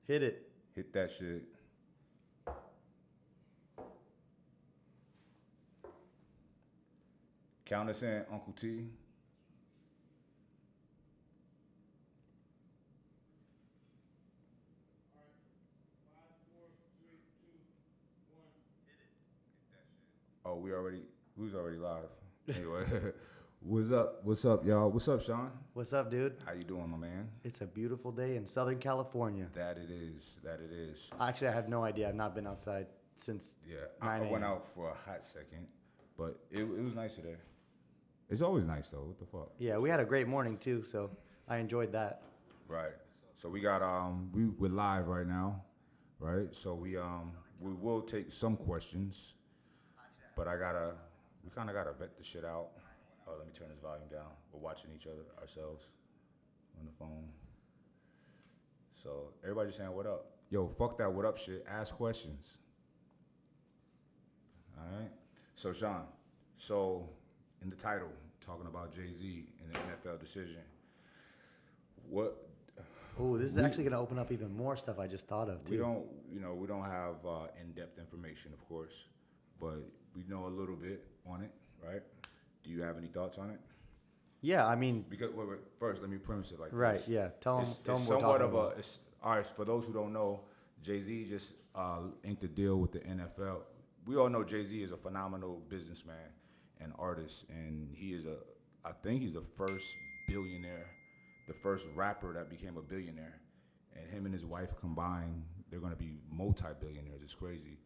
Hit it. Hit that shit. Count us in, Uncle T. Oh, who's already live. Anyway, what's up? What's up, y'all? What's up, Sean? What's up, dude? How you doing, my man? It's a beautiful day in Southern California. That it is. That it is. Actually, I have no idea. I've not been outside since 9 I a.m. went out for a hot second, but it was nice today. It's always nice though. What the fuck? Yeah, we had a great morning too, so I enjoyed that. Right. So we got we're live right now, right? So we will take some questions, but we kind of gotta vet the shit out. Oh, let me turn this volume down. We're watching each other ourselves on the phone. So everybody saying what up? Yo, fuck that what up shit. Ask questions. All right. So Sean, in the title, talking about Jay-Z and the NFL decision. What? Oh, this is actually going to open up even more stuff I just thought of too. We don't have in-depth information, of course, but we know a little bit on it, right? Do you have any thoughts on it? Yeah, I mean, because wait, first let me premise it like right, this. Right? Yeah, tell them it's what we're somewhat talking of about. All right, for those who don't know, Jay-Z just inked a deal with the NFL. We all know Jay-Z is a phenomenal businessman and artist, and I think he's the first billionaire, the first rapper that became a billionaire. And him and his wife combined, they're going to be multi-billionaires. It's crazy.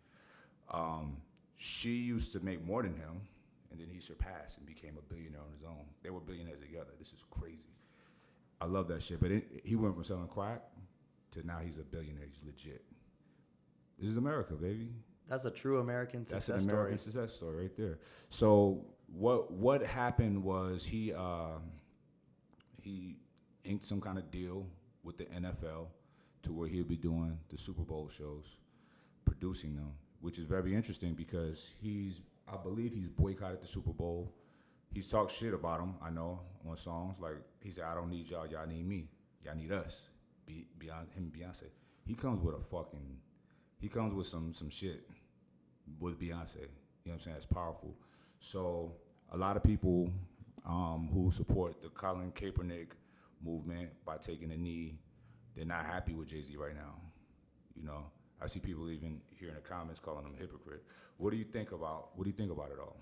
She used to make more than him, and then he surpassed and became a billionaire on his own. They were billionaires together. This is crazy. I love that shit. But he went from selling crack to now he's a billionaire. He's legit. This is America, baby. That's a true American success story. That's an American success story right there. So what happened was he inked some kind of deal with the NFL to where he'll be doing the Super Bowl shows, producing them, which is very interesting because I believe he's boycotted the Super Bowl. He's talked shit about him, I know, on songs. Like, he said, I don't need y'all, y'all need me. Y'all need us. Beyond him and Beyonce. He comes with some shit with Beyonce. You know what I'm saying? It's powerful. So a lot of people who support the Colin Kaepernick movement by taking a knee, they're not happy with Jay-Z right now. You know, I see people even here in the comments calling him a hypocrite. What do you think about it all?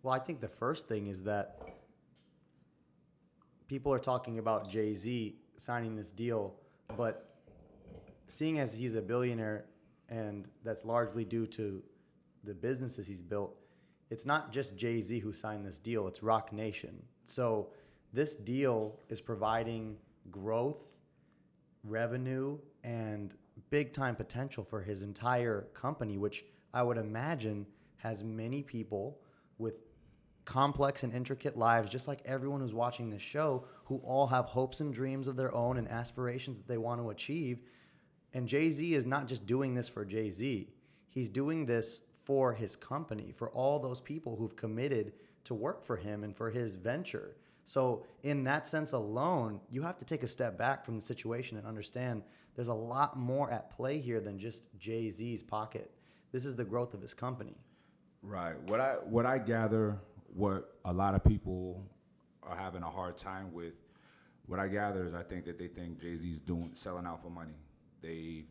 Well, I think the first thing is that people are talking about Jay-Z signing this deal, but seeing as he's a billionaire and that's largely due to the businesses he's built, it's not just Jay-Z who signed this deal, it's Rock Nation. So this deal is providing growth, revenue, and big time potential for his entire company, which I would imagine has many people with complex and intricate lives, just like everyone who's watching this show, who all have hopes and dreams of their own and aspirations that they want to achieve. And Jay-Z is not just doing this for Jay-Z. He's doing this for his company, for all those people who've committed to work for him and for his venture. So in that sense alone, you have to take a step back from the situation and understand there's a lot more at play here than just Jay-Z's pocket. This is the growth of his company. Right. What I gather, what a lot of people are having a hard time with, what I gather is I think that they think Jay-Z's selling out for money. They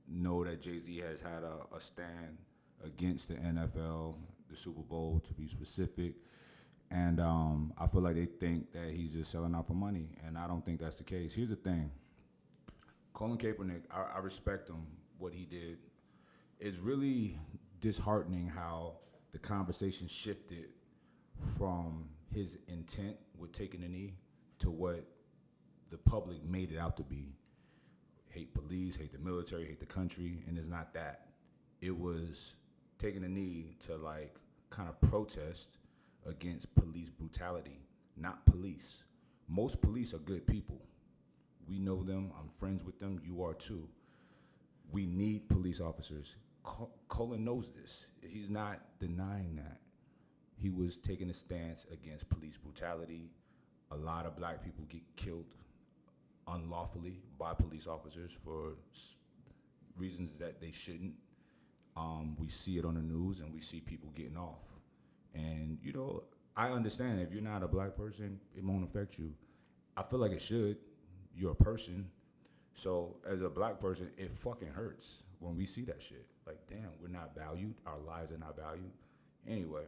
know that Jay-Z has had a stand against the NFL, the Super Bowl to be specific. And I feel like they think that he's just selling out for money, and I don't think that's the case. Here's the thing. Colin Kaepernick, I respect him, what he did. It's really disheartening how the conversation shifted from his intent with taking the knee to what the public made it out to be. Hate police, hate the military, hate the country, and it's not that. It was taking a knee to like kind of protest against police brutality, not police. Most police are good people. We know them, I'm friends with them, you are too. We need police officers. Colin knows this. He's not denying that. He was taking a stance against police brutality. A lot of black people get killed unlawfully by police officers for reasons that they shouldn't. We see it on the news, and we see people getting off. And you know, I understand if you're not a black person, it won't affect you. I feel like it should. You're a person. So as a black person, it fucking hurts when we see that shit. Like, damn, we're not valued. Our lives are not valued. Anyway,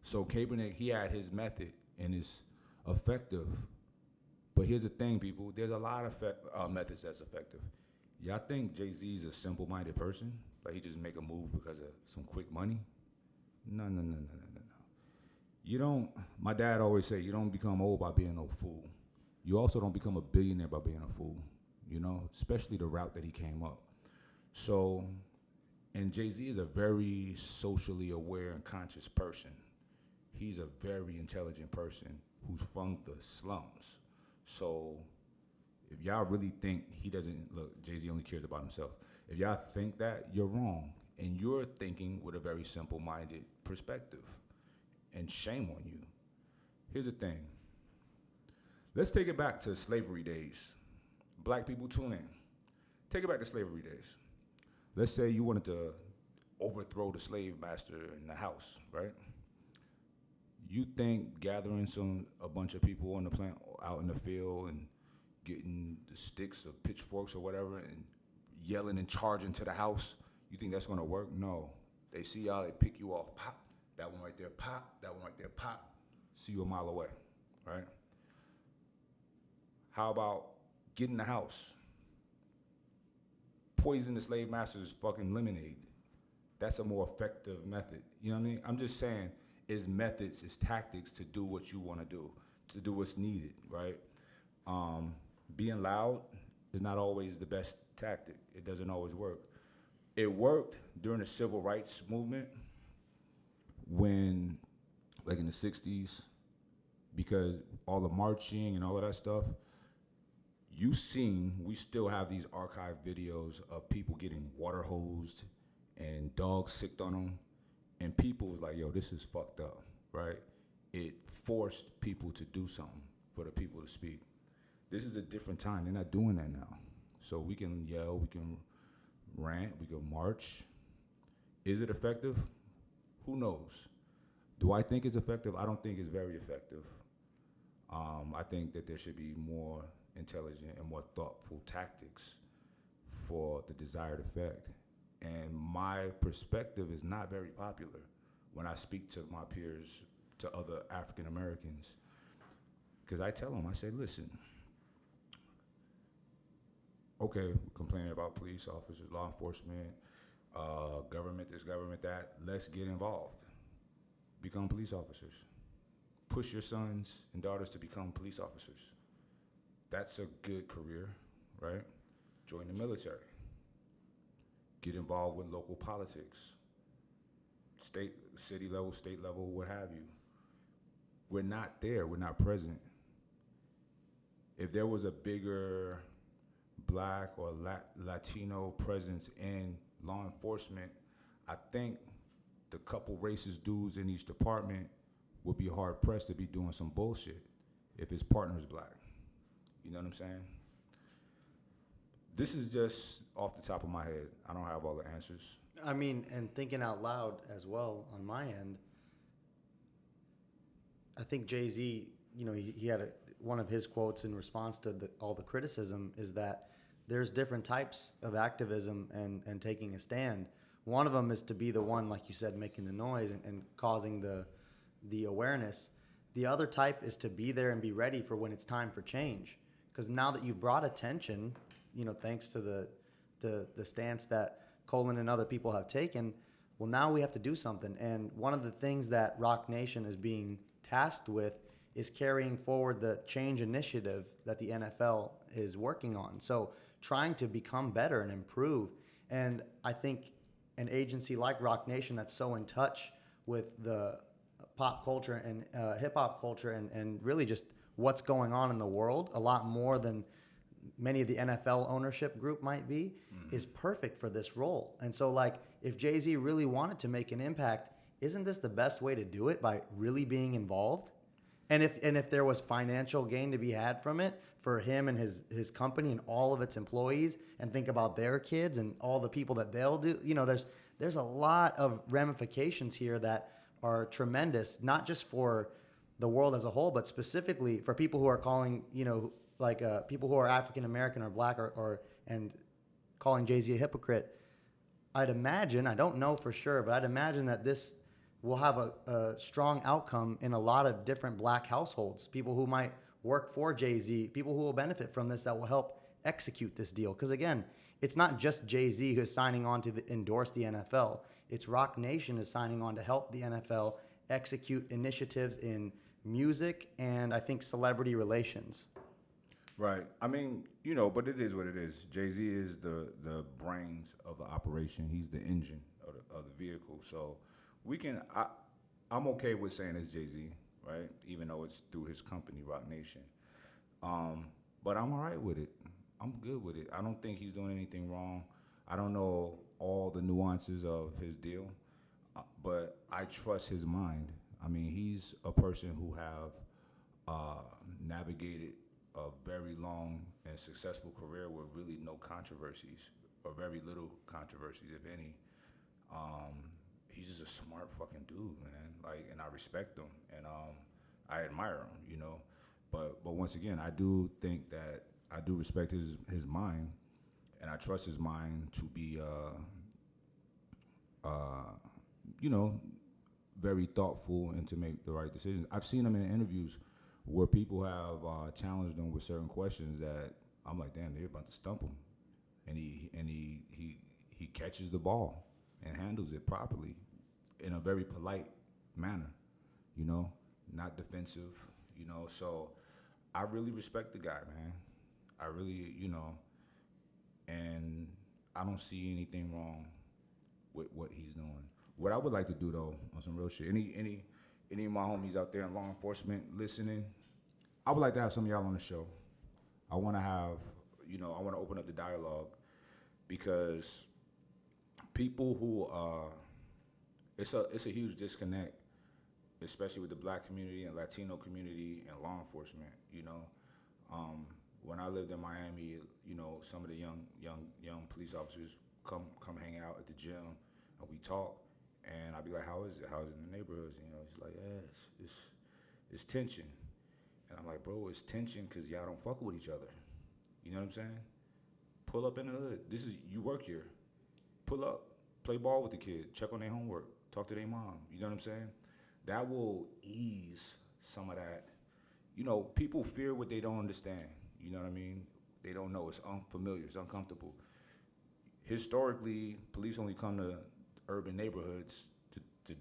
so Kaepernick, he had his method, and it's effective. But here's the thing, people. There's a lot of methods that's effective. Y'all think Jay-Z's a simple-minded person? Like, he just make a move because of some quick money? No. You don't, my dad always say, you don't become old by being no fool. You also don't become a billionaire by being a fool, you know, especially the route that he came up. So, and Jay-Z is a very socially aware and conscious person. He's a very intelligent person who's from the slums. So, if y'all really think he doesn't, look, Jay-Z only cares about himself. If y'all think that, you're wrong. And you're thinking with a very simple-minded perspective. And shame on you. Here's the thing. Let's take it back to slavery days. Black people, tune in. Take it back to slavery days. Let's say you wanted to overthrow the slave master in the house, right? You think gathering a bunch of people on the plant out in the field and getting the sticks or pitchforks or whatever and yelling and charging to the house, you think that's gonna work? No. They see y'all, they pick you off, pop. That one right there, pop. That one right there, pop. See you a mile away, right? How about get in the house? Poison the slave master's fucking lemonade. That's a more effective method. You know what I mean? I'm just saying, it's methods, it's tactics to do what you want to do what's needed, right? Being loud is not always the best tactic. It doesn't always work. It worked during the civil rights movement when, like in the 60s, because all the marching and all of that stuff, we still have these archived videos of people getting water hosed and dogs sicked on them. And people was like, yo, this is fucked up, right? It forced people to do something for the people to speak. This is a different time. They're not doing that now. So we can yell, we can rant, we can march. Is it effective? Who knows? Do I think it's effective? I don't think it's very effective. I think that there should be more intelligent and more thoughtful tactics for the desired effect. And my perspective is not very popular when I speak to my peers, to other African Americans. Because I tell them, I say, listen, okay, we're complaining about police officers, law enforcement, government this, government that. Let's get involved. Become police officers. Push your sons and daughters to become police officers. That's a good career, right? Join the military. Get involved with local politics. State, city level, state level, what have you. We're not there, we're not present. If there was a bigger Black or Latino presence in law enforcement, I think the couple racist dudes in each department would be hard pressed to be doing some bullshit if his partner's Black. You know what I'm saying? This is just off the top of my head. I don't have all the answers. I mean, and thinking out loud as well on my end, I think Jay-Z, you know, he had one of his quotes in response to all the criticism is that there's different types of activism and taking a stand. One of them is to be the one, like you said, making the noise and causing the awareness. The other type is to be there and be ready for when it's time for change. Because now that you've brought attention, you know, thanks to the stance that Colin and other people have taken, well, now we have to do something. And one of the things that Rock Nation is being tasked with is carrying forward the change initiative that the NFL is working on. So trying to become better and improve. And I think an agency like Rock Nation that's so in touch with the pop culture and hip hop culture and really just what's going on in the world, a lot more than many of the NFL ownership group might be, is perfect for this role. And so, like, if Jay-Z really wanted to make an impact, isn't this the best way to do it, by really being involved? And if there was financial gain to be had from it, for him and his company and all of its employees, and think about their kids and all the people that they'll do. There's a lot of ramifications here that are tremendous, not just for the world as a whole, but specifically for people who are calling, people who are African American or black and calling Jay-Z a hypocrite. I'd imagine, I don't know for sure, but I'd imagine that this will have a strong outcome in a lot of different black households, people who might work for Jay-Z, people who will benefit from this that will help execute this deal. Because again, it's not just Jay-Z who's signing on to endorse the NFL. It's Rock Nation is signing on to help the NFL execute initiatives in music and I think celebrity relations. Right. I mean, but it is what it is. Jay-Z is the brains of the operation. He's the engine of the vehicle. So I'm okay with saying it's Jay-Z, right? Even though it's through his company, Rock Nation. But I'm all right with it. I'm good with it. I don't think he's doing anything wrong. I don't know all the nuances of his deal, but I trust his mind. I mean, he's a person who have navigated a very long and successful career with really no controversies, or very little controversies, if any. He's just a smart fucking dude, man. And I respect him, and I admire him, But once again, I do think that I do respect his mind, and I trust his mind to be, very thoughtful and to make the right decisions. I've seen him in interviews where people have challenged him with certain questions that I'm like, damn, they're about to stump him, and he catches the ball and handles it properly in a very polite manner, not defensive, So I really respect the guy, man. I really, and I don't see anything wrong with what he's doing. What I would like to do though, on some real shit, any of my homies out there in law enforcement listening, I would like to have some of y'all on the show. I want to have, I want to open up the dialogue, because people who it's a huge disconnect, especially with the black community and Latino community and law enforcement. When I lived in Miami, some of the young police officers come hang out at the gym, and we talk, and I'd be like, how is it in the neighborhoods? He's like, yeah, it's tension. And I'm like, bro, it's tension because y'all don't fuck with each other. You know what I'm saying? Pull up in the hood. You work here. Pull up, play ball with the kid, check on their homework, talk to their mom. You know what I'm saying? That will ease some of that. People fear what they don't understand. You know what I mean? They don't know. It's unfamiliar. It's uncomfortable. Historically, police only come to urban neighborhoods to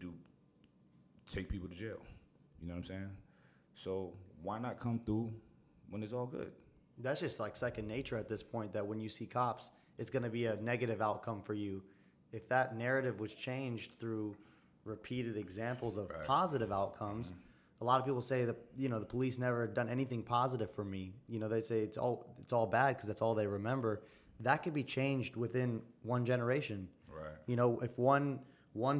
take people to jail. You know what I'm saying? So why not come through when it's all good? That's just like second nature at this point, that when you see cops, it's going to be a negative outcome for you. If that narrative was changed through repeated examples of positive outcomes, a lot of people say that, the police never done anything positive for me. They say it's all bad because that's all they remember. That could be changed within one generation. Right. If one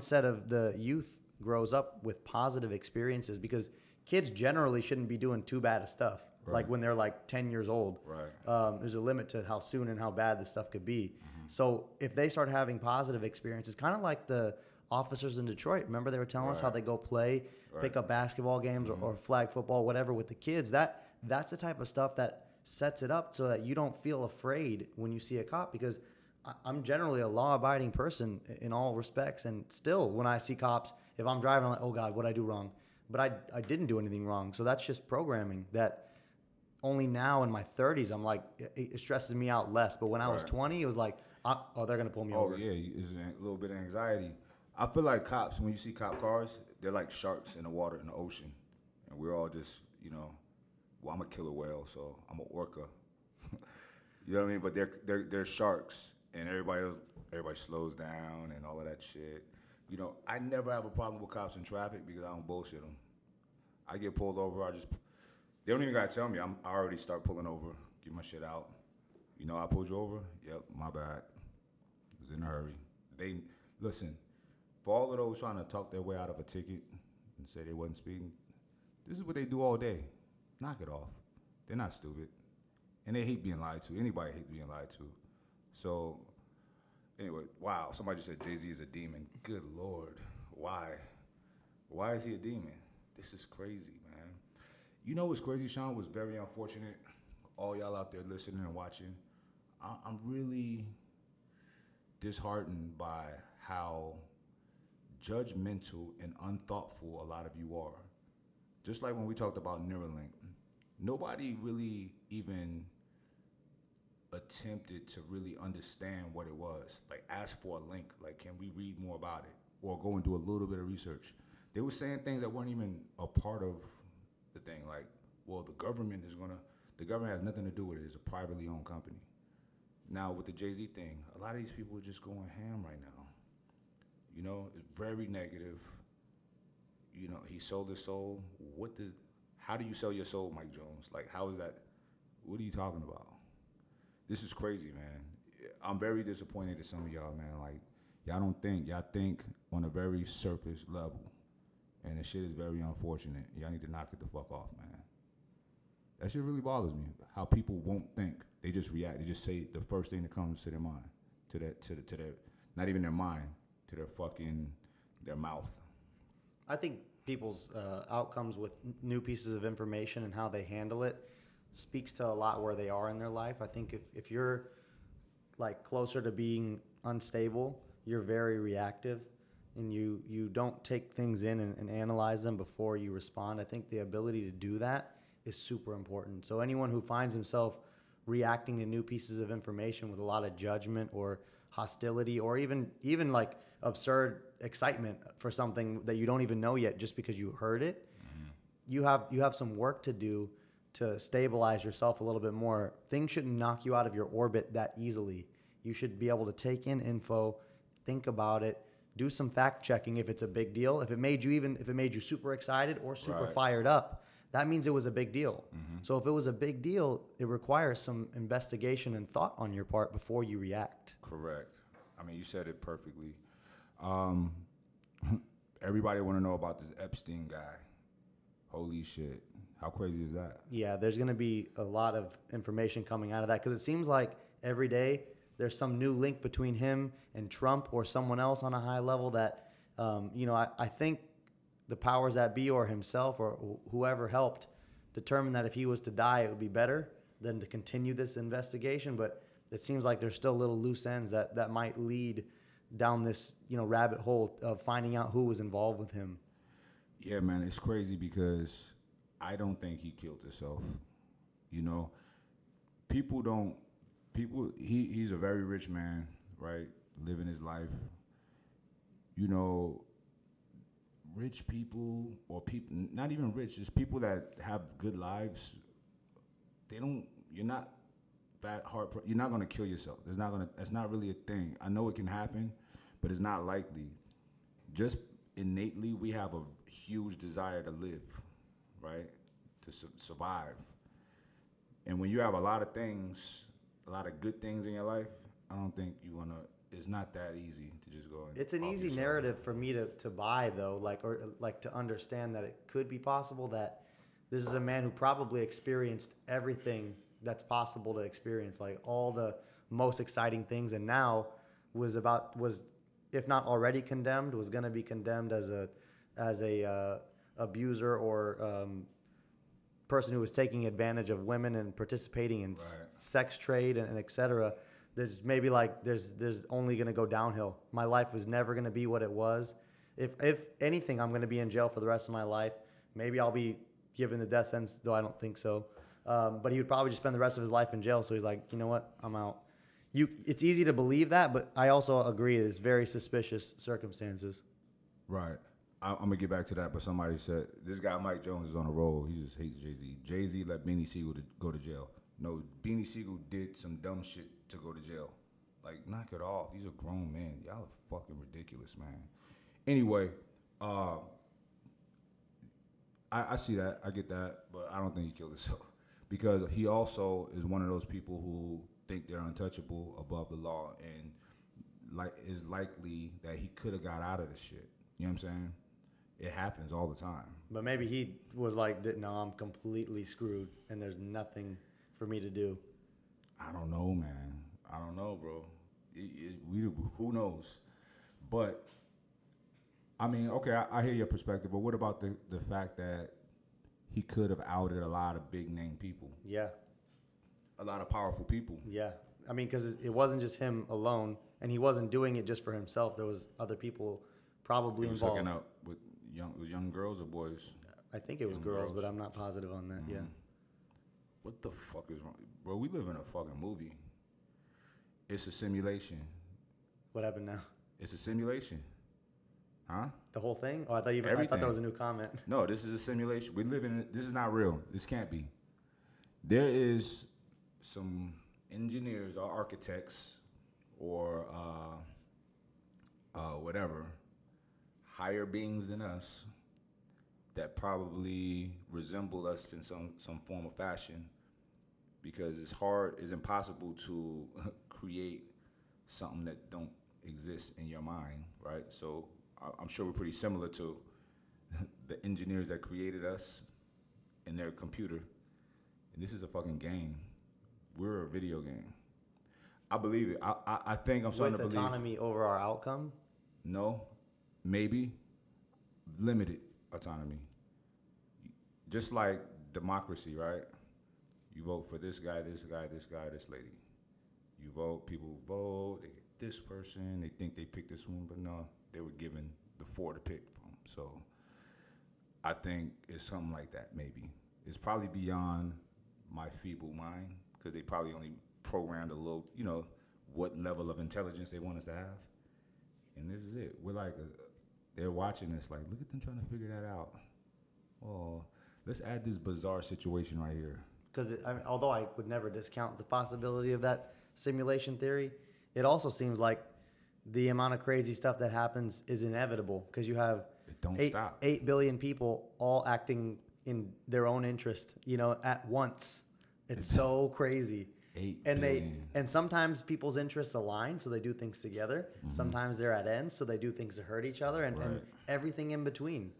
set of the youth grows up with positive experiences, because kids generally shouldn't be doing too bad of stuff. Right. Like when they're like 10 years old. Right. There's a limit to how soon and how bad this stuff could be. Mm-hmm. So if they start having positive experiences, kind of like the officers in Detroit, remember they were telling us how they go play, pick up basketball games or flag football, whatever, with the kids. That's the type of stuff that sets it up so that you don't feel afraid when you see a cop, because I'm generally a law-abiding person in all respects, and still when I see cops, if I'm driving, I'm like, oh God, what'd I do wrong? But I didn't do anything wrong. So that's just programming that only now in my 30s, I'm like, it stresses me out less. But when I was 20, it was like, oh, they're going to pull me over. Oh, yeah, it's a little bit of anxiety. I feel like cops, when you see cop cars, they're like sharks in the water, in the ocean. And we're all just, well, I'm a killer whale, so I'm an orca. You know what I mean? But they're sharks, and everybody slows down and all of that shit. I never have a problem with cops in traffic because I don't bullshit them. I get pulled over, they don't even gotta tell me. I already start pulling over, get my shit out. I pulled you over? Yep, my bad. Was in a hurry. Listen, for all of those trying to talk their way out of a ticket and say they wasn't speeding, this is what they do all day. Knock it off. They're not stupid. And they hate being lied to. Anybody hates being lied to. So, anyway, wow. Somebody just said Jay-Z is a demon. Good Lord. Why? Why is he a demon? This is crazy, man. You know what's crazy, Sean? Was very unfortunate. All y'all out there listening and watching. I'm really disheartened by how judgmental and unthoughtful a lot of you are. Just like when we talked about Neuralink, nobody really even attempted to really understand what it was. Like, ask for a link. Like, can we read more about it? Or go and do a little bit of research. They were saying things that weren't even a part of the thing. Like, well, the government has nothing to do with it. It's a privately owned company. Now, with the Jay-Z thing, a lot of these people are just going ham right now. You know, it's very negative. You know, he sold his soul. How do you sell your soul, Mike Jones? Like, how is that? What are you talking about? This is crazy, man. I'm very disappointed in some of y'all, man. Like, y'all think on a very surface level. And the shit is very unfortunate. Y'all need to knock it the fuck off, man. That shit really bothers me. How people won't think. They just react. They just say the first thing that comes to their mind. To their, not even their mind, to their mouth. I think people's outcomes with new pieces of information and how they handle it speaks to a lot where they are in their life. I think if you're like closer to being unstable, you're very reactive and you don't take things in and analyze them before you respond. I think the ability to do that is super important. So anyone who finds himself reacting to new pieces of information with a lot of judgment or hostility or even like absurd excitement for something that you don't even know yet just because you heard it, you have some work to do to stabilize yourself a little bit more. Things shouldn't knock you out of your orbit that easily. You should be able to take in info, think about it, do some fact checking if it's a big deal. If it made you super excited or super fired up, that means it was a big deal. So if it was a big deal, it requires some investigation and thought on your part before you react. Correct. I mean, you said it perfectly. Everybody want to know about this Epstein guy. Holy shit. How crazy is that? Yeah, there's going to be a lot of information coming out of that because it seems like every day there's some new link between him and Trump or someone else on a high level that, I think the powers that be or himself or whoever helped determine that if he was to die, it would be better than to continue this investigation. But it seems like there's still little loose ends that might lead down this, rabbit hole of finding out who was involved with him. Yeah, man, it's crazy because I don't think he killed himself. He's a very rich man, right? Living his life. Rich people or people, not even rich, just people that have good lives, you're not that hard, you're not going to kill yourself. That's not really a thing. I know it can happen, but it's not likely. Just innately, we have a huge desire to live, right? To survive. And when you have a lot of things, a lot of good things in your life, I don't think it's not that easy to just go and it's an easy narrative for me to buy though, like to understand that it could be possible that this is a man who probably experienced everything that's possible to experience, like all the most exciting things, and now was if not already condemned, was going to be condemned as a abuser or person who was taking advantage of women and participating in sex trade and et cetera. There's maybe there's only going to go downhill. My life was never going to be what it was. If anything, I'm going to be in jail for the rest of my life. Maybe I'll be given the death sentence, though I don't think so. But he would probably just spend the rest of his life in jail. So he's like, you know what? I'm out. It's easy to believe that, but I also agree it's very suspicious circumstances. Right. I'm going to get back to that, but somebody said, this guy Mike Jones is on a roll. He just hates Jay-Z. Jay-Z let Beanie Siegel go to jail. No, Beanie Siegel did some dumb shit to go to jail. Like, knock it off. These are grown men. Y'all are fucking ridiculous, man. Anyway, I see that. I get that. But I don't think he killed himself. Because he also is one of those people who think they're untouchable above the law and is likely that he could have got out of this shit. You know what I'm saying? It happens all the time. But maybe he was like, no, I'm completely screwed and there's nothing for me to do. I don't know, man. I don't know, bro. Who knows? But I mean, okay, I hear your perspective, but what about the fact that he could have outed a lot of big name people, Yeah, a lot of powerful people? yeah. I mean, because it wasn't just him alone, and he wasn't doing it just for himself. There was other people probably He was involved. hooking up with young girls or boys. I think it was Young girls, girls. but I'm not positive on that. Yeah. What the fuck is wrong, bro? We live in a fucking movie. It's a simulation. What happened now? It's a simulation, huh? The whole thing? Oh, I thought Everything. that was a new comment. No, this is a simulation. We live in. This is not real. This can't be. There is some engineers or architects or whatever, higher beings than us that probably resemble us in some form of fashion, because it's impossible to create something that don't exist in your mind, right? So I'm sure we're pretty similar to the engineers that created us in their computer. And this is a fucking game. We're a video game. I believe it. I think I'm starting to believe. With autonomy over our outcome? No, maybe limited autonomy. Just like democracy, right? You vote for this guy, this guy, this guy, this lady. You vote, people vote, they get this person, they think they picked this one, but no, they were given the four to pick from. So I think it's something like that, maybe. It's probably beyond my feeble mind, because they probably only programmed a little, what level of intelligence they want us to have. And this is it. We're like, they're watching us like, look at them trying to figure that out. Oh, let's add this bizarre situation right here. Because although I would never discount the possibility of that simulation theory, it also seems like the amount of crazy stuff that happens is inevitable, because you have It don't stop. 8 billion people all acting in their own interest, at once. It's so crazy. 8 and billion. And sometimes people's interests align, so they do things together. Mm-hmm. Sometimes they're at ends, so they do things to hurt each other, and everything in between.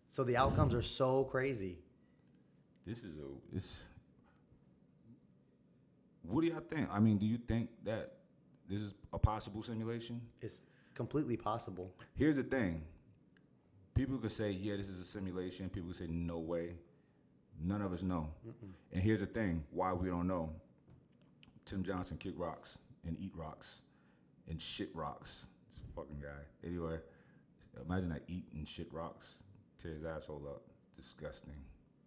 So the outcomes are so crazy. What do y'all think? I mean, do you think that this is a possible simulation? It's completely possible. Here's the thing. People could say, yeah, this is a simulation. People could say, no way. None of us know. Mm-mm. And here's the thing, why we don't know. Tim Johnson kick rocks and eat rocks and shit rocks. This fucking guy. Anyway, imagine I eat and shit rocks, tear his asshole up. It's disgusting.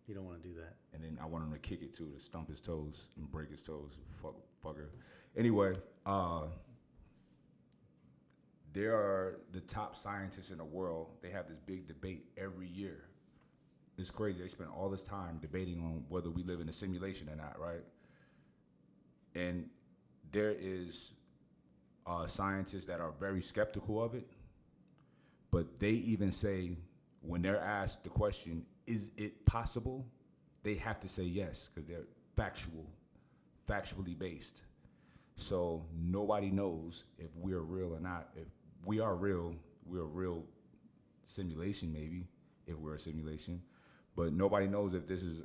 You don't want to do that. And then I want him to kick it too, to stump his toes and break his toes. Fucker. Anyway, there are the top scientists in the world. They have this big debate every year. It's crazy. They spend all this time debating on whether we live in a simulation or not, right? And there is scientists that are very skeptical of it, but they even say, when they're asked the question, is it possible? They have to say yes, because they're factually based. So nobody knows if we're real or not. If we are real, we're a real simulation, maybe, if we're a simulation. But nobody knows if this is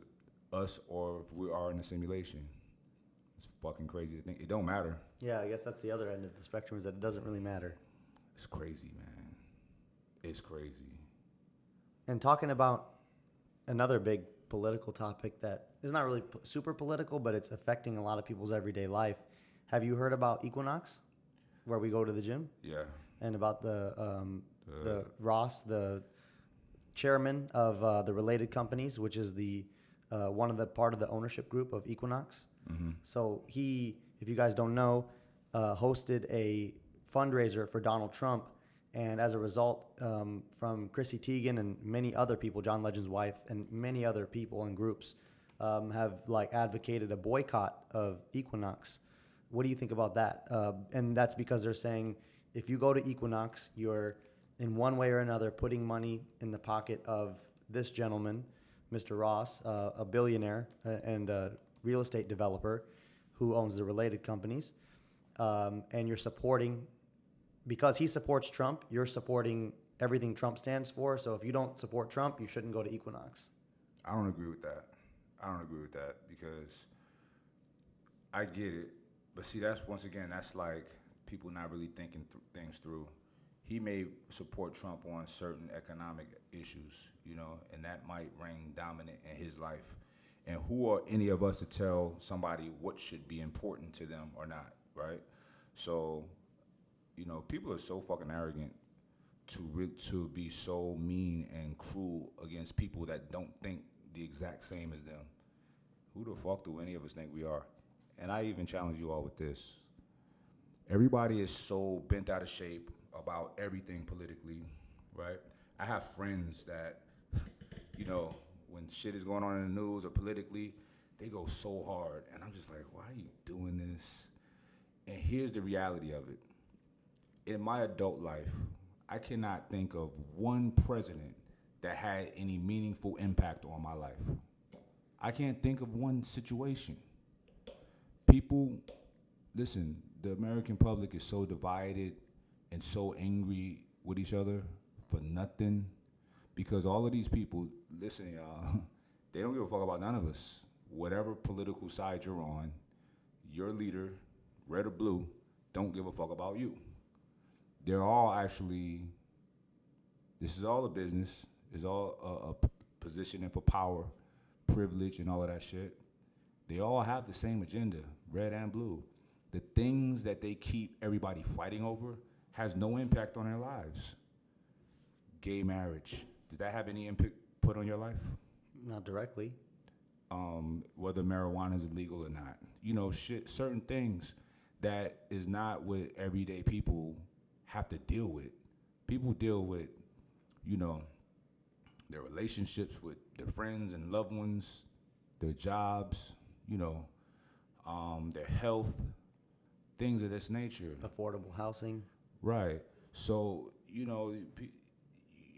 us or if we are in a simulation. It's fucking crazy to think. It don't matter. Yeah, I guess that's the other end of the spectrum, is that it doesn't really matter. It's crazy, man. It's crazy. And talking about another big political topic that is not really super political, but it's affecting a lot of people's everyday life. Have you heard about Equinox, where we go to the gym? Yeah. And about the Ross, the chairman of the related companies, which is the one of the part of the ownership group of Equinox. Mm-hmm. So he, if you guys don't know, hosted a fundraiser for Donald Trump. And as a result, from Chrissy Teigen and many other people, John Legend's wife, and many other people and groups have advocated a boycott of Equinox. What do you think about that? And that's because they're saying if you go to Equinox, you're in one way or another putting money in the pocket of this gentleman, Mr. Ross, a billionaire and a real estate developer who owns the related companies, and you're supporting. Because he supports Trump, you're supporting everything Trump stands for. So if you don't support Trump, you shouldn't go to Equinox. I don't agree with that. Because I get it. But see, that's once again, that's like people not really thinking things through. He may support Trump on certain economic issues, you know, and that might reign dominant in his life. And who are any of us to tell somebody what should be important to them or not, right? So, you know, people are so fucking arrogant to be so mean and cruel against people that don't think the exact same as them. Who the fuck do any of us think we are? And I even challenge you all with this. Everybody is so bent out of shape about everything politically, right? I have friends that, you know, when shit is going on in the news or politically, they go so hard. And I'm just like, why are you doing this? And here's the reality of it. In my adult life, I cannot think of one president that had any meaningful impact on my life. I can't think of one situation. People, listen, the American public is so divided and so angry with each other for nothing because all of these people, listen, y'all, they don't give a fuck about none of us. Whatever political side you're on, your leader, red or blue, don't give a fuck about you. They're all actually, this is all a business, it's all a positioning for power, privilege, and all of that shit. They all have the same agenda, red and blue. The things that they keep everybody fighting over has no impact on their lives. Gay marriage, does that have any input on your life? Not directly. Whether marijuana is illegal or not. You know, shit, certain things that is not what everyday people have to deal with. People deal with, you know, their relationships with their friends and loved ones, their jobs, you know, their health, things of this nature. Affordable housing. Right. So, you know,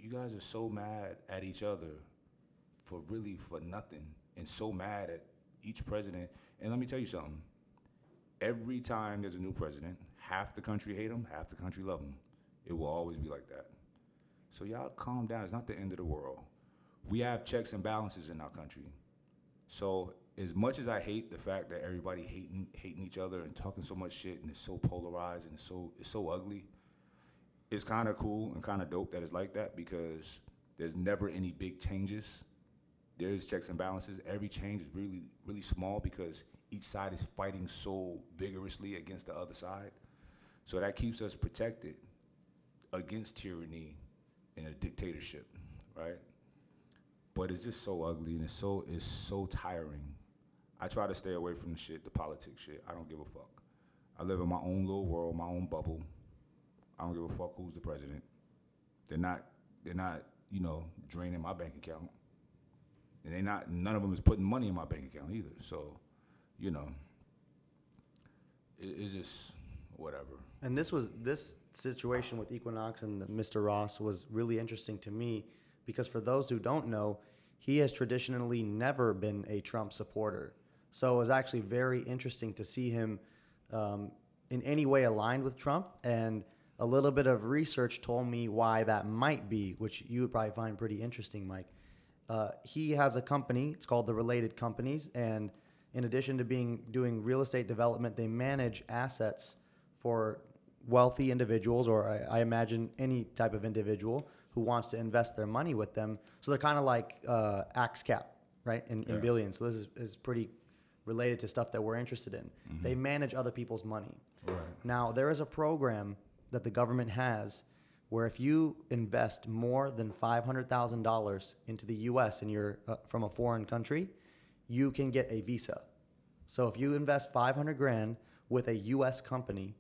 you guys are so mad at each other for nothing and so mad at each president. And let me tell you something. Every time there's a new president, half the country hate him, half the country love him. It will always be like that. So y'all calm down. It's not the end of the world. We have checks and balances in our country. So as much as I hate the fact that everybody hating each other and talking so much shit and it's so polarized and it's so ugly, it's kind of cool and kind of dope that it's like that because there's never any big changes. There's checks and balances. Every change is really, really small because each side is fighting so vigorously against the other side. So that keeps us protected against tyranny and a dictatorship, right? But it's just so ugly and it's so tiring. I try to stay away from the politics shit. I don't give a fuck. I live in my own little world, my own bubble. I don't give a fuck who's the president. They're not, you know, draining my bank account. And none of them is putting money in my bank account either. So, you know, it's just whatever. And this situation with Equinox and Mr. Ross was really interesting to me because for those who don't know, he has traditionally never been a Trump supporter. So it was actually very interesting to see him in any way aligned with Trump. And a little bit of research told me why that might be, which you would probably find pretty interesting, Mike. He has a company. It's called The Related Companies. And in addition to doing real estate development, they manage assets for wealthy individuals, or I imagine any type of individual who wants to invest their money with them. So they're kind of like Axe Cap, right, in billions. So this is pretty related to stuff that we're interested in. Mm-hmm. They manage other people's money. Right. Now, there is a program that the government has where if you invest more than $500,000 into the U.S. and you're from a foreign country, you can get a visa. So if you invest $500,000 with a U.S. company,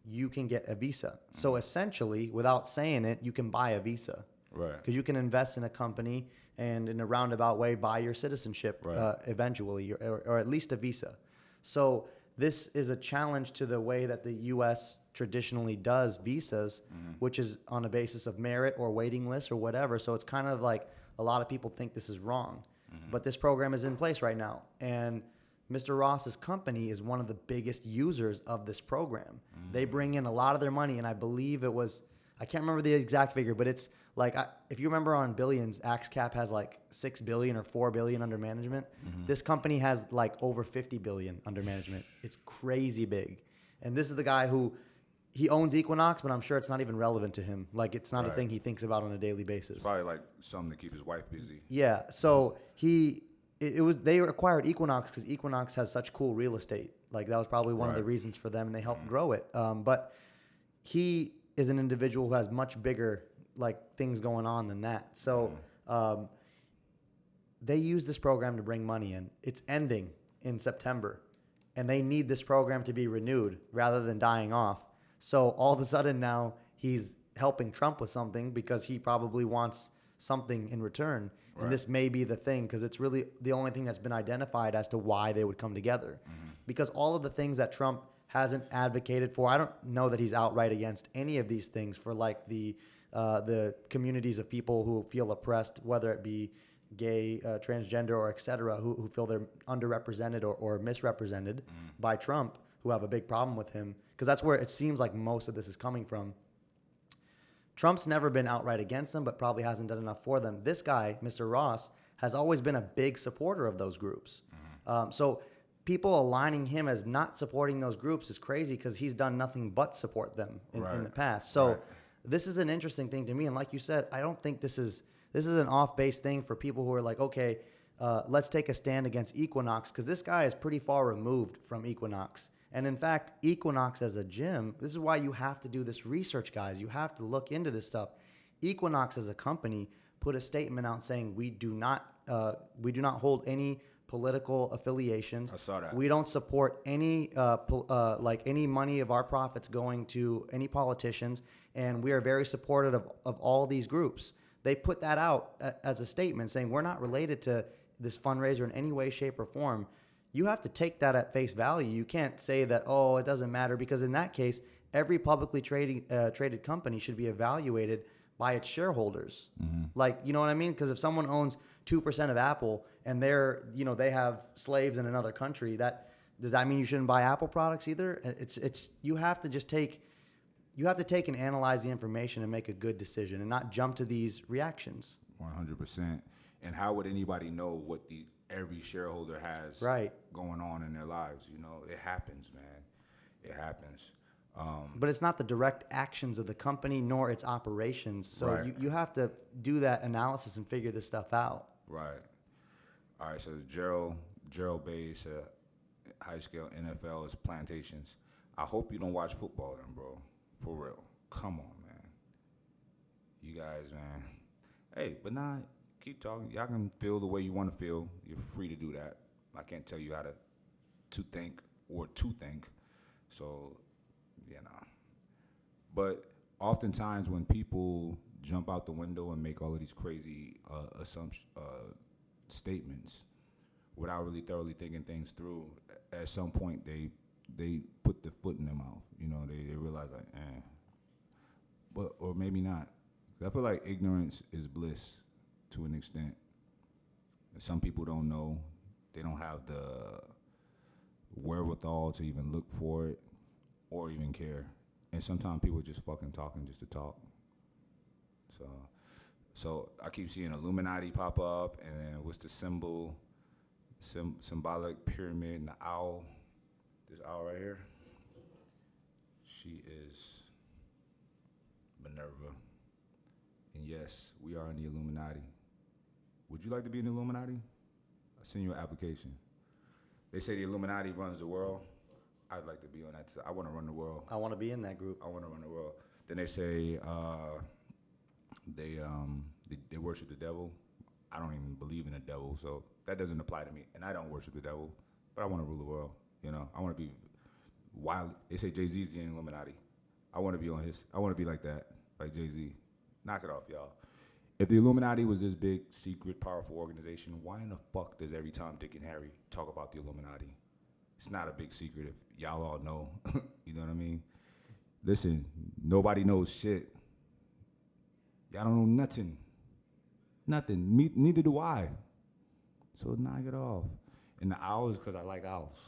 you can get a visa. Mm-hmm. So essentially, without saying it, you can buy a visa. Right. Because you can invest in a company and in a roundabout way buy your citizenship eventually, or at least a visa. So this is a challenge to the way that the U.S. traditionally does visas, which is on a basis of merit or waiting list or whatever. So it's kind of like a lot of people think this is wrong. But this program is in place right now. And Mr. Ross's company is one of the biggest users of this program. They bring in a lot of their money, and I believe it was, I can't remember the exact figure, but it's like if you remember on Billions, AxeCap has like 6 billion or 4 billion under management. This company has like over 50 billion under management. It's crazy big. And this is the guy who he owns Equinox, but I'm sure it's not even relevant to him. Like it's not a thing he thinks about on a daily basis. It's probably like something to keep his wife busy. Yeah. So they acquired Equinox because Equinox has such cool real estate. Like that was probably one of the reasons for them, and they helped grow it. But he is an individual who has much bigger like things going on than that. So they use this program to bring money in. It's ending in September, and they need this program to be renewed rather than dying off. So all of a sudden now he's helping Trump with something because he probably wants something in return. Right. And this may be the thing because it's really the only thing that's been identified as to why they would come together. Because all of the things that Trump hasn't advocated for, I don't know that he's outright against any of these things for like the communities of people who feel oppressed, whether it be gay, transgender, or et cetera, who feel they're underrepresented or misrepresented by Trump, who have a big problem with him. Because that's where it seems like most of this is coming from. Trump's never been outright against them, but probably hasn't done enough for them. This guy, Mr. Ross, has always been a big supporter of those groups. So people aligning him as not supporting those groups is crazy because he's done nothing but support them in the past. So this is an interesting thing to me. And like you said, I don't think this is an off-base thing for people who are like, okay, let's take a stand against Equinox, because this guy is pretty far removed from Equinox. And in fact, Equinox as a gym, this is why you have to do this research, guys. You have to look into this stuff. Equinox as a company put a statement out saying we do not hold any political affiliations. I saw that. We don't support any any money of our profits going to any politicians, and we are very supportive of all these groups. They put that out as a statement saying we're not related to this fundraiser in any way, shape, or form. You have to take that at face value. You can't say that, oh, it doesn't matter, because in that case, every publicly traded company should be evaluated by its shareholders. Like, you know what I mean? Because if someone owns 2% of Apple and they have slaves in another country, does that mean you shouldn't buy Apple products either? You have to take and analyze the information and make a good decision and not jump to these reactions. 100%. And how would anybody know what every shareholder has going on in their lives? You know, it happens, man. It happens. But it's not the direct actions of the company nor its operations. So you have to do that analysis and figure this stuff out. Right. All right. So Gerald Bay's high scale NFL is Plantations. I hope you don't watch football then, bro. For real. Come on, man. You guys, man. Hey, but nah, keep talking. Y'all can feel the way you want to feel. You're free to do that. I can't tell you how to think or to think. So, you know. But oftentimes when people jump out the window and make all of these crazy statements without really thoroughly thinking things through, at some point they put the foot in their mouth. You know, they realize like, but or maybe not. I feel like ignorance is bliss to an extent. And some people don't know. They don't have the wherewithal to even look for it or even care. And sometimes people are just fucking talking just to talk. So I keep seeing Illuminati pop up, and then what's the symbolic pyramid and the owl. This owl right here. She is Minerva. And yes, we are in the Illuminati. Would you like to be in the Illuminati? I'll send you an application. They say the Illuminati runs the world. I'd like to be on that. I want to run the world. I want to be in that group. I want to run the world. Then they say they worship the devil. I don't even believe in the devil, so that doesn't apply to me. And I don't worship the devil, but I want to rule the world. You know, I want to be wild. They say Jay-Z's in the Illuminati. I want to be on his. I want to be like that, like Jay-Z. Knock it off, y'all. If the Illuminati was this big, secret, powerful organization, why in the fuck does every Tom, Dick, and Harry talk about the Illuminati? It's not a big secret if y'all all know. You know what I mean? Listen, nobody knows shit. Y'all don't know nothing. Nothing. Me, neither do I. So knock it off. And the owls, because I like owls.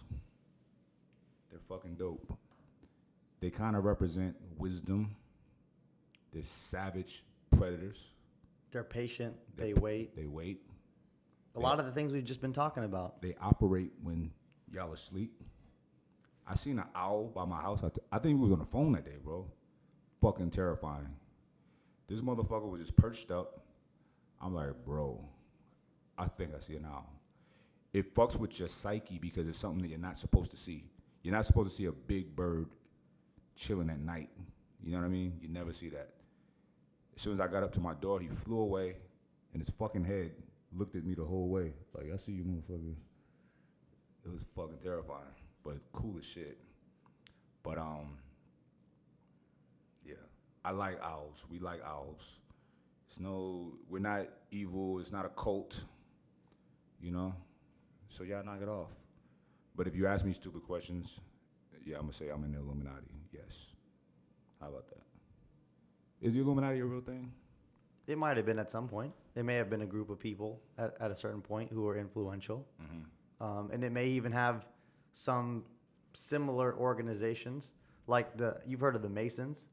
They're fucking dope. They kind of represent wisdom, They're savage predators. They're patient. They wait. They wait. A lot of the things we've just been talking about. They operate when y'all asleep. I seen an owl by my house. I think he was on the phone that day, bro. Fucking terrifying. This motherfucker was just perched up. I'm like, bro, I think I see an owl. It fucks with your psyche because it's something that you're not supposed to see. You're not supposed to see a big bird chilling at night. You know what I mean? You never see that. As soon as I got up to my door, he flew away, and his fucking head looked at me the whole way. Like, I see you, motherfucker. It was fucking terrifying, but cool as shit. But, yeah. I like owls. We like owls. We're not evil. It's not a cult, you know? So y'all knock it off. But if you ask me stupid questions, yeah, I'm gonna say I'm in the Illuminati. Yes. How about that? Is the Illuminati a real thing? It might have been at some point. It may have been a group of people at a certain point who were influential. Mm-hmm. And it may even have some similar organizations, like you've heard of the Masons.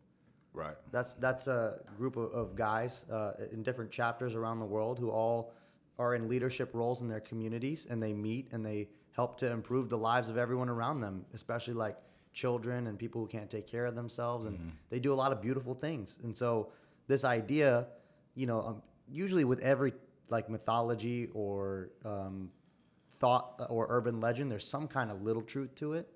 Right. That's a group of guys in different chapters around the world who all are in leadership roles in their communities, and they meet and they help to improve the lives of everyone around them, especially like children and people who can't take care of themselves. And they do a lot of beautiful things. And so this idea, usually with every like mythology or thought or urban legend, there's some kind of little truth to it.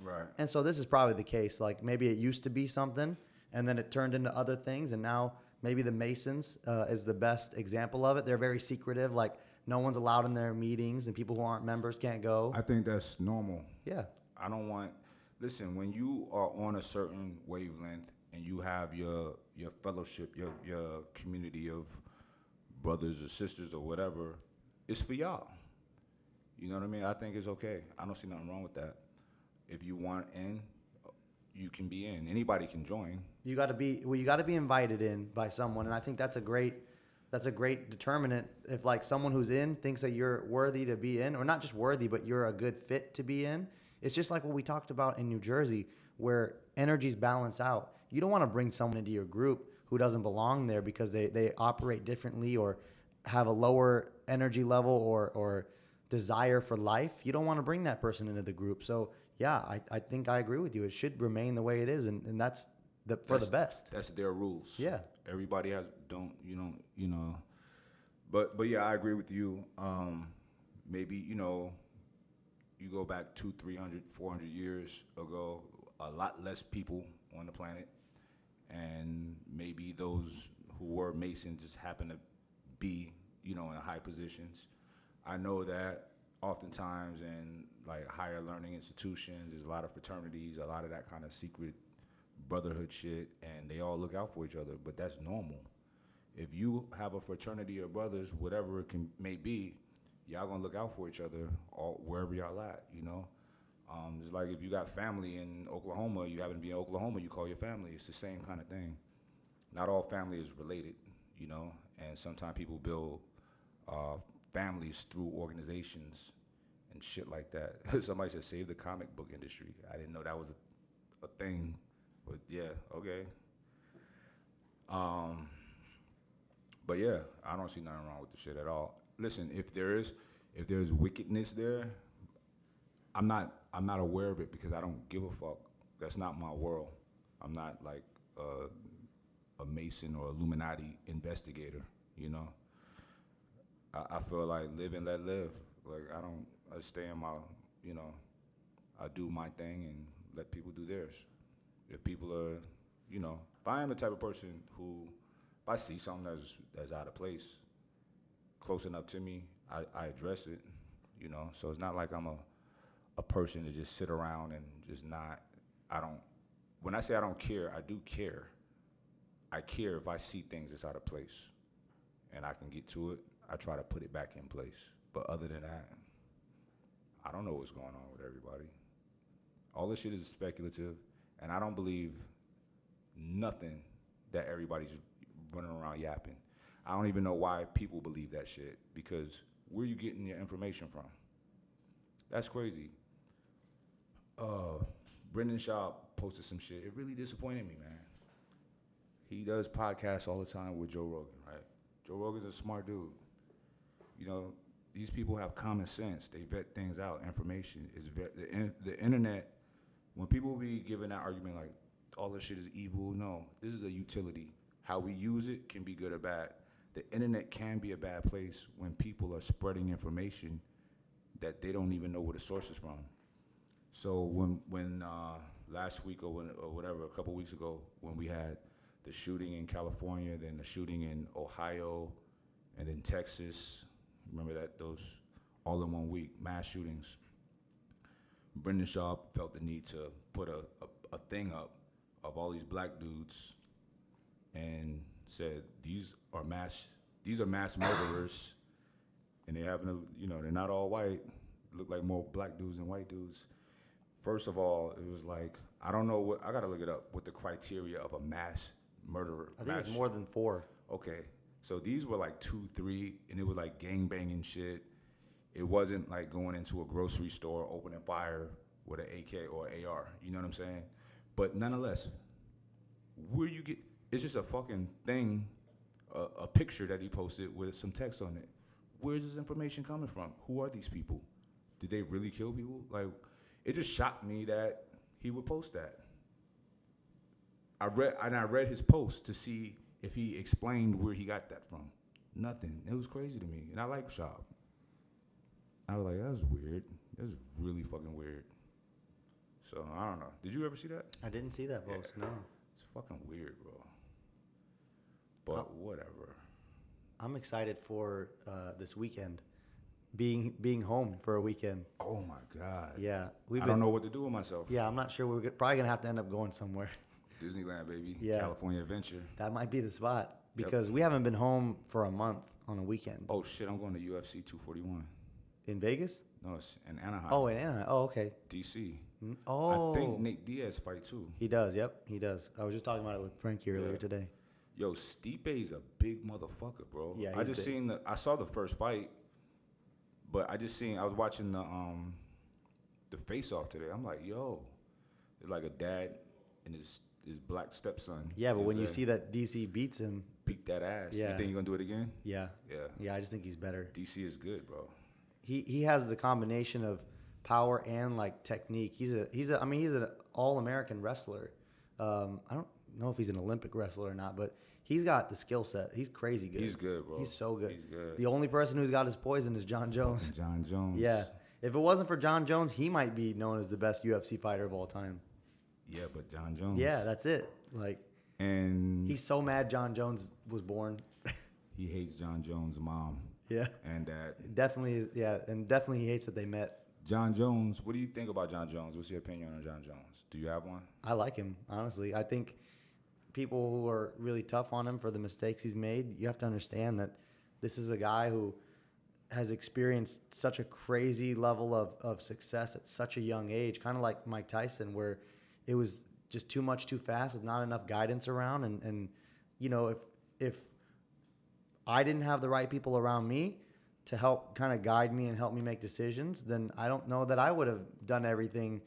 Right. And so this is probably the case. Like maybe it used to be something, and then it turned into other things, and now maybe the Masons is the best example of it. They're very secretive. Like no one's allowed in their meetings, and people who aren't members can't go. I think that's normal. Yeah. Listen, when you are on a certain wavelength and you have your fellowship, your community of brothers or sisters or whatever, it's for y'all. You know what I mean? I think it's okay. I don't see nothing wrong with that. If you want in, you can be in. Anybody can join. You got to be invited in by someone, and I think that's a great determinant. If like someone who's in thinks that you're worthy to be in, or not just worthy, but you're a good fit to be in. It's just like what we talked about in New Jersey, where energies balance out. You don't want to bring someone into your group who doesn't belong there because they operate differently or have a lower energy level or desire for life. You don't want to bring that person into the group. So yeah, I think I agree with you. It should remain the way it is, and that's the best. That's their rules. Yeah. Everybody but yeah, I agree with you. Maybe, you go back 200, 300, 400 years ago, a lot less people on the planet, and maybe those who were Masons just happen to be, in high positions. I know that oftentimes in like higher learning institutions, there's a lot of fraternities, a lot of that kind of secret brotherhood shit, and they all look out for each other, but that's normal. If you have a fraternity of brothers, whatever it may be, y'all gonna look out for each other wherever y'all at, It's like if you got family in Oklahoma, you happen to be in Oklahoma, you call your family. It's the same kind of thing. Not all family is related, and sometimes people build families through organizations and shit like that. Somebody said save the comic book industry. I didn't know that was a thing, but yeah, okay. But yeah, I don't see nothing wrong with the shit at all. Listen, if there's wickedness there, I'm not aware of it because I don't give a fuck. That's not my world. I'm not like a Mason or Illuminati investigator, I feel like live and let live. Like I stay in my, I do my thing and let people do theirs. If people are, if I am the type of person who, if I see something that's out of place, close enough to me, I address it, So it's not like I'm a person to just sit around and just not, when I say I don't care, I do care. I care if I see things that's out of place and I can get to it, I try to put it back in place. But other than that, I don't know what's going on with everybody. All this shit is speculative, and I don't believe nothing that everybody's running around yapping. I don't even know why people believe that shit, because where are you getting your information from? That's crazy. Brendan Shaw posted some shit. It really disappointed me, man. he does podcasts all the time with Joe Rogan, right? Joe Rogan's a smart dude. You know, these people have common sense. They vet things out. Information is the internet. When people be giving that argument like all this shit is evil, no, this is a utility. How we use it can be good or bad. The internet can be a bad place when people are spreading information that they don't even know where the source is from. So when last week or whatever, a couple weeks ago, when we had the shooting in California, then the shooting in Ohio, and then Texas, remember that those all in 1 week mass shootings. Brendan Shaw felt the need to put a thing up of all these black dudes and said these are mass murderers, and they happen to, you know, they're not all white. Look like more black dudes than white dudes. First of all, it was like, I don't know what, I gotta look it up, what the criteria of a mass murderer. I think it's more than 4. Okay, so these were like 2, 3, and it was like gang banging shit. It wasn't like going into a grocery store, opening fire with an AK or AR. You know what I'm saying? But nonetheless, where you get, it's just a fucking thing, a picture that he posted with some text on it. Where's this information coming from? Who are these people? Did they really kill people? Like, it just shocked me that he would post that. I read his post to see if he explained where he got that from. Nothing. It was crazy to me, and I like Shab. I was like, that was weird. That was really fucking weird. So I don't know. Did you ever see that? I didn't see that post. Yeah. No. It's fucking weird, bro. But whatever. I'm excited for this weekend, being home for a weekend. Oh my God. Yeah, I don't know what to do with myself. Yeah, I'm not sure. We're probably gonna have to end up going somewhere. Disneyland, baby. Yeah. California Adventure. That might be the spot because we haven't been home for a month on a weekend. Oh shit! I'm going to UFC 241. In Vegas? No, it's in Anaheim. Oh, in Anaheim. Oh, okay. DC. Oh. I think Nate Diaz fight too. He does. Yep, he does. I was just talking about it with Frankie earlier today. Yo, Stipe's a big motherfucker, bro. Yeah, I just seen I saw the first fight, but I was watching the face off today. I'm like, yo, it's like a dad and his black stepson. Yeah, but when you see that DC beats him, beat that ass. Yeah. You think you're gonna do it again? Yeah. Yeah. Yeah, I just think he's better. DC is good, bro. He has the combination of power and like technique. He's an all-American wrestler. I don't know if he's an Olympic wrestler or not, but he's got the skill set. He's crazy good. He's good, bro. He's so good. He's good. The only person who's got his poison is John Jones. John Jones. Yeah. If it wasn't for John Jones, he might be known as the best UFC fighter of all time. Yeah, but John Jones. Yeah, that's it. Like, and he's so mad John Jones was born. He hates John Jones' mom. Yeah. And dad. Definitely, yeah, and definitely he hates that they met. John Jones, what do you think about John Jones? What's your opinion on John Jones? Do you have one? I like him, honestly. I think people who are really tough on him for the mistakes he's made, you have to understand that this is a guy who has experienced such a crazy level of success at such a young age, kind of like Mike Tyson, where it was just too much too fast with not enough guidance around. And you know, if I didn't have the right people around me to help kind of guide me and help me make decisions, then I don't know that I would have done everything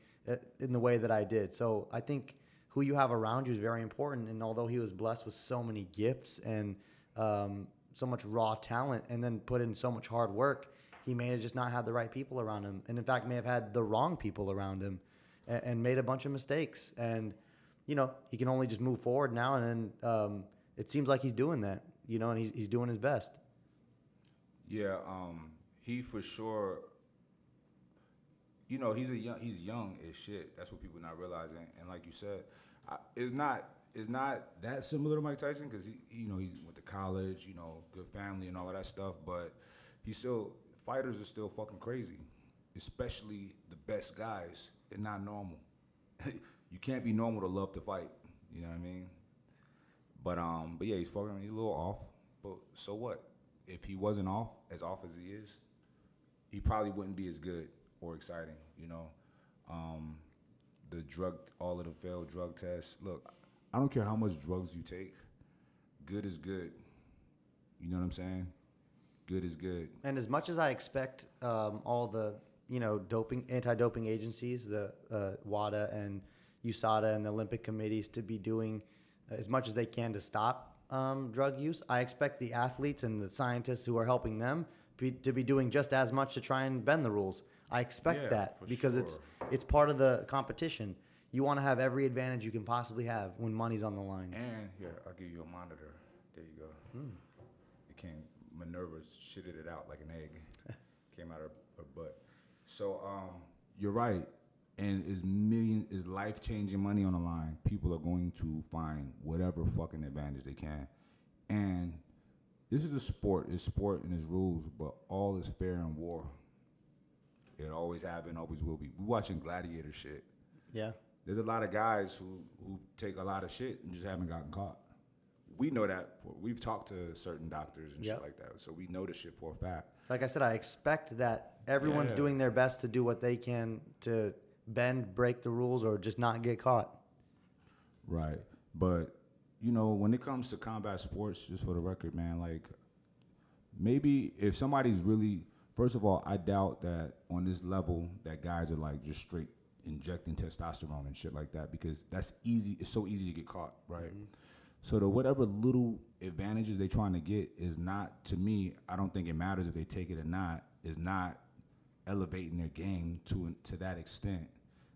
in the way that I did. So I think who you have around you is very important. And although he was blessed with so many gifts and so much raw talent and then put in so much hard work, he may have just not had the right people around him. And in fact, may have had the wrong people around him and made a bunch of mistakes. And, you know, he can only just move forward now. And then it seems like he's doing that, you know, and he's doing his best. Yeah, he for sure, you know, he's young as shit. That's what people not realizing. And like you said, it's not that similar to Mike Tyson because he went to college, you know, good family and all of that stuff. But fighters are still fucking crazy, especially the best guys. They're not normal. You can't be normal to love to fight. You know what I mean? But yeah, he's a little off. But so what? If he wasn't as off as he is, he probably wouldn't be as good or exciting, you know. All of the failed drug tests. Look, I don't care how much drugs you take. Good is good. You know what I'm saying? Good is good. And as much as I expect all the, you know, anti-doping agencies, the WADA and USADA and the Olympic committees to be doing as much as they can to stop drug use. I expect the athletes and the scientists who are helping them to be doing just as much to try and bend the rules. I expect that because sure. it's part of the competition. You want to have every advantage you can possibly have when money's on the line. And here, I'll give you a monitor. There you go. It came. Minerva shitted it out like an egg. Came out of her butt. So you're right. And is life-changing money on the line. People are going to find whatever fucking advantage they can. And this is a sport. It's sport and it's rules, but all is fair in war. It always have and always will be. We're watching gladiator shit. Yeah. There's a lot of guys who take a lot of shit and just haven't gotten caught. We know that. We've talked to certain doctors and shit like that, so we know this shit for a fact. Like I said, I expect that everyone's doing their best to do what they can to bend, break the rules, or just not get caught. Right. But, when it comes to combat sports, just for the record, man, like, maybe if somebody's really, first of all, I doubt that on this level that guys are, like, just straight injecting testosterone and shit like that, because that's easy. It's so easy to get caught, right? Mm-hmm. So the whatever little advantages they're trying to get is not, to me, I don't think it matters if they take it or not, is not elevating their game to that extent.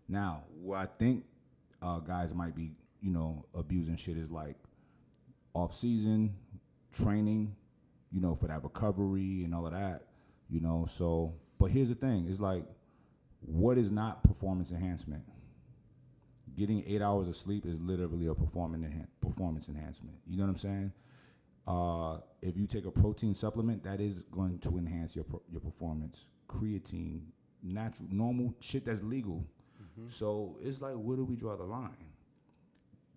Now, what I think guys might be, abusing shit is like off-season training, for that recovery and all of that, So, but here's the thing. It's like, what is not performance enhancement? Getting 8 hours of sleep is literally a performance enhancement. You know what I'm saying? If you take a protein supplement, that is going to enhance your performance. Creatine, natural, normal shit that's legal. Mm-hmm. So it's like, where do we draw the line?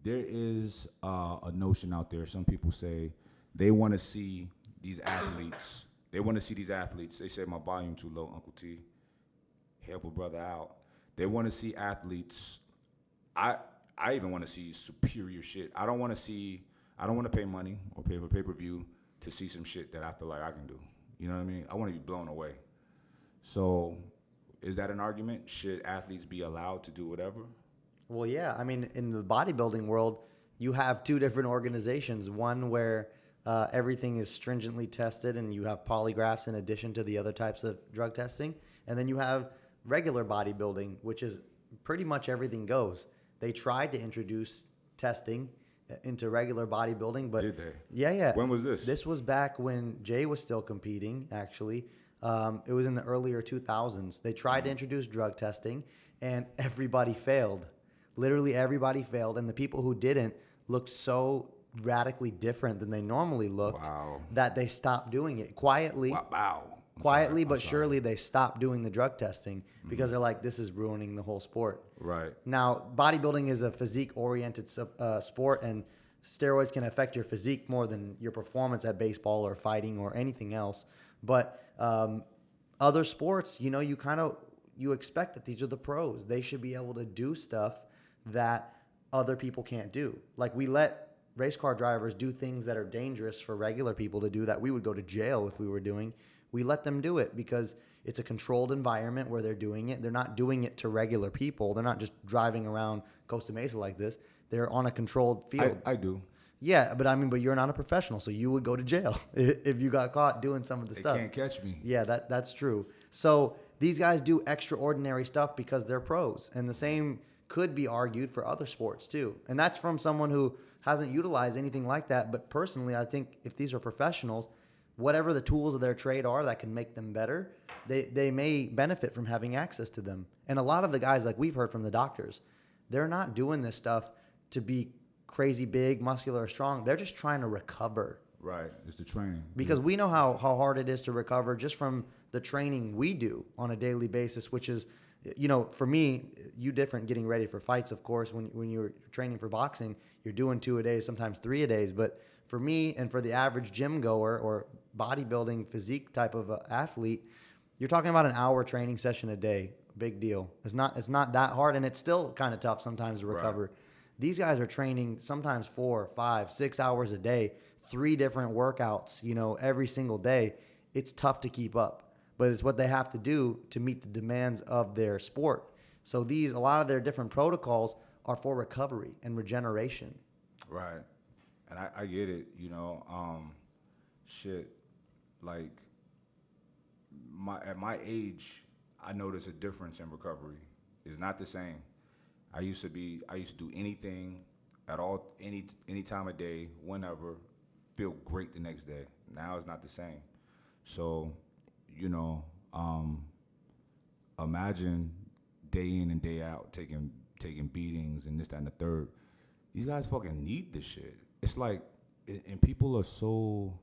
There is a notion out there. Some people say they want to see these athletes. They say my volume too low, Uncle T. Help a brother out. They want to see athletes. I even want to see superior shit. I don't want to pay money or pay for pay-per-view to see some shit that I feel like I can do. You know what I mean? I want to be blown away. So is that an argument? Should athletes be allowed to do whatever? Well, yeah. I mean, in the bodybuilding world, you have two different organizations. One where everything is stringently tested and you have polygraphs in addition to the other types of drug testing. And then you have regular bodybuilding, which is pretty much everything goes. They tried to introduce testing into regular bodybuilding, but did they? Yeah. When was this? This was back when Jay was still competing. Actually, it was in the earlier 2000s. They tried to introduce drug testing, and everybody failed. Literally, everybody failed, and the people who didn't looked so radically different than they normally looked that they stopped doing it quietly. Quietly but surely they stopped doing the drug testing because they're like, this is ruining the whole sport. Right. Now, bodybuilding is a physique-oriented sport, and steroids can affect your physique more than your performance at baseball or fighting or anything else. But other sports, you expect that these are the pros. They should be able to do stuff that other people can't do. Like, we let race car drivers do things that are dangerous for regular people to do that we would go to jail if we were doing. We let them do it because it's a controlled environment where they're doing it. They're not doing it to regular people. They're not just driving around Costa Mesa like this. They're on a controlled field. I do. Yeah, but you're not a professional, so you would go to jail if you got caught doing some of the stuff. They can't catch me. Yeah, that's true. So these guys do extraordinary stuff because they're pros. And the same could be argued for other sports too. And that's from someone who hasn't utilized anything like that. But personally, I think if these are professionals, whatever the tools of their trade are that can make them better, they may benefit from having access to them. And a lot of the guys, like we've heard from the doctors, they're not doing this stuff to be crazy big, muscular, or strong. They're just trying to recover. Right. It's the training. Because we know how hard it is to recover just from the training we do on a daily basis, which is, for me, you different getting ready for fights, of course. When you're training for boxing, you're doing 2 a day, sometimes 3 a days. But for me and for the average gym goer or bodybuilding physique type of athlete, you're talking about an hour training session a day. Big deal. It's not that hard, and it's still kind of tough sometimes to recover. Right. These guys are training sometimes 4, 5, 6 hours a day, 3 different workouts, every single day. It's tough to keep up, but it's what they have to do to meet the demands of their sport. So a lot of their different protocols are for recovery and regeneration. Right. And I get it, shit, like at my age, I notice a difference in recovery. It's not the same. I used to do anything at all, any time of day, whenever, feel great the next day. Now it's not the same. So, you know, um, imagine day in and day out taking beatings and this, that, and the third. These guys fucking need this shit. It's like, and people are so,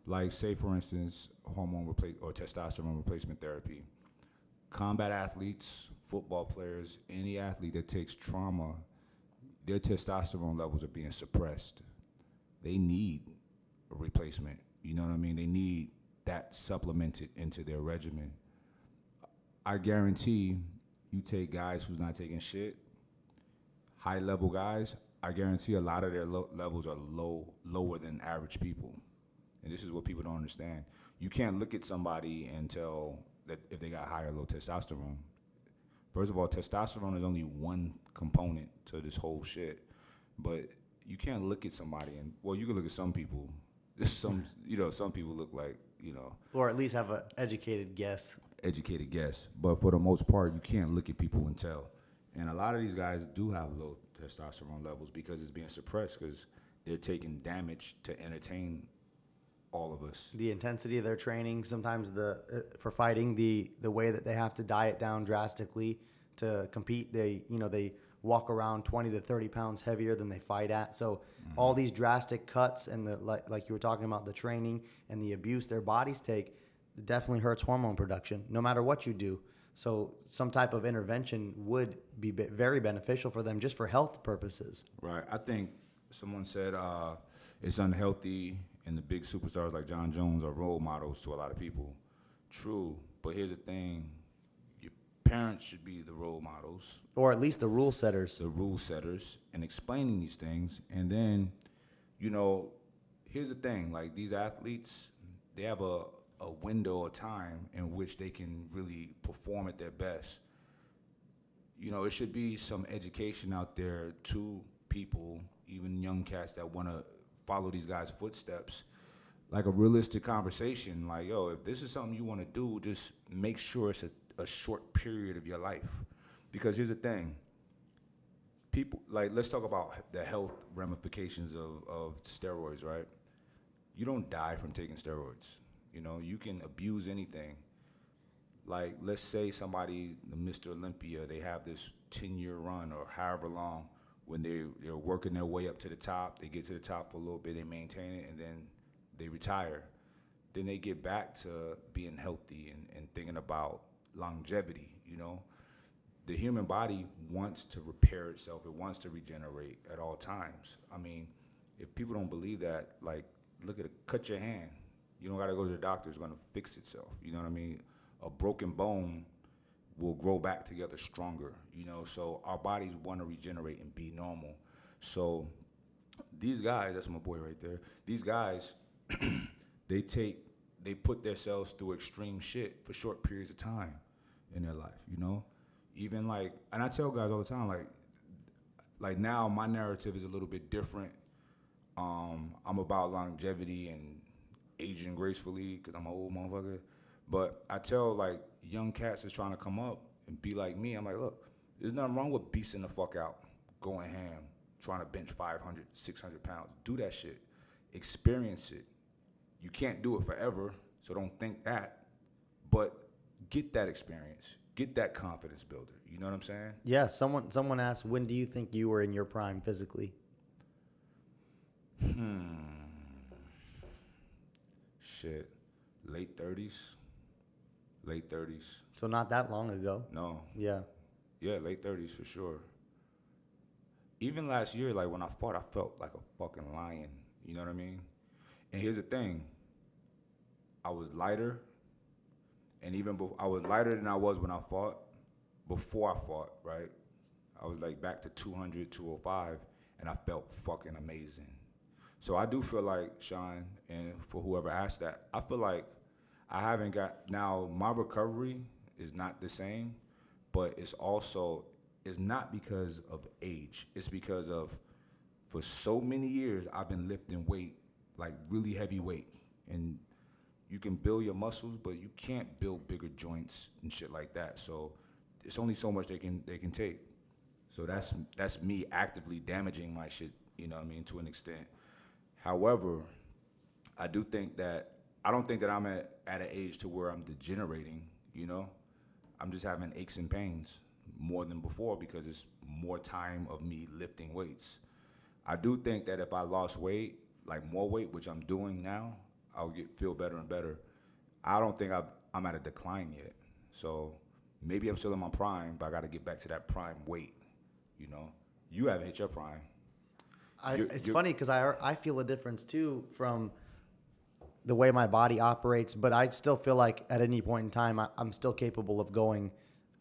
like, say for instance, or testosterone replacement therapy. Combat athletes, football players, any athlete that takes trauma, their testosterone levels are being suppressed. They need a replacement. You know what I mean? They need that supplemented into their regimen. I guarantee you take guys who's not taking shit, high level guys, I guarantee a lot of their levels are lower than average people. And this is what people don't understand. You can't look at somebody and tell that if they got high or low testosterone. First of all, testosterone is only one component to this whole shit. But you can't look at somebody and, well, you can look at some people. Some people look like, Or at least have an educated guess. But for the most part, you can't look at people and tell. And a lot of these guys do have low testosterone levels because it's being suppressed because they're taking damage to entertain all of us. The intensity of their training, sometimes for fighting, the way that they have to diet down drastically to compete. They walk around 20 to 30 pounds heavier than they fight at. So all these drastic cuts and like you were talking about, the training and the abuse their bodies take, it definitely hurts hormone production no matter what you do. So some type of intervention would be very beneficial for them just for health purposes. Right. I think someone said it's unhealthy and the big superstars like John Jones are role models to a lot of people. True. But here's the thing. Your parents should be the role models. Or at least the rule setters. The rule setters and explaining these things. And then, here's the thing. Like these athletes, they have a window of time in which they can really perform at their best. It should be some education out there to people, even young cats that want to follow these guys' footsteps, like a realistic conversation. Like, yo, if this is something you want to do, just make sure it's a short period of your life. Because here's the thing. People, like, let's talk about the health ramifications of steroids, right? You don't die from taking steroids. You can abuse anything. Like, let's say somebody, the Mr. Olympia, they have this 10-year run or however long when they're working their way up to the top. They get to the top for a little bit, they maintain it, and then they retire. Then they get back to being healthy and thinking about longevity, The human body wants to repair itself. It wants to regenerate at all times. I mean, if people don't believe that, like, look at it, cut your hand. You don't got to go to the doctor. It's going to fix itself. You know what I mean? A broken bone will grow back together stronger, So our bodies want to regenerate and be normal. So these guys, that's my boy right there. These guys, they put themselves through extreme shit for short periods of time in their life, Even like, and I tell guys all the time, like now my narrative is a little bit different. I'm about longevity and aging gracefully because I'm an old motherfucker. But I tell like young cats that's trying to come up and be like me, I'm like, look, there's nothing wrong with beasting the fuck out, going ham, trying to bench 500, 600 pounds. Do that shit. Experience it. You can't do it forever, so don't think that. But get that experience. Get that confidence builder. You know what I'm saying? Yeah, someone asked, when do you think you were in your prime physically? Shit. Late 30s. So not that long ago. No. Yeah. Yeah, late 30s for sure. Even last year, like when I fought, I felt like a fucking lion. You know what I mean? And here's the thing. I was lighter. And I was lighter than I was when I fought. Before I fought, right? I was like back to 200, 205. And I felt fucking amazing. So I do feel like, Sean, and for whoever asked that, I feel like I haven't got, now my recovery is not the same, but it's not because of age. It's because of for so many years, I've been lifting weight, like really heavy weight. And you can build your muscles, but you can't build bigger joints and shit like that. So it's only so much they can take. So that's me actively damaging my shit, you know what I mean, to an extent. However, I don't think that I'm at an age to where I'm degenerating, you know. I'm just having aches and pains more than before because it's more time of me lifting weights. I do think that if I lost weight, like more weight, which I'm doing now, I'll feel better and better. I don't think I'm at a decline yet. So maybe I'm still in my prime, but I got to get back to that prime weight, you know. You haven't hit your prime. It's funny because I feel a difference too from the way my body operates, but I still feel like at any point in time, I'm still capable of going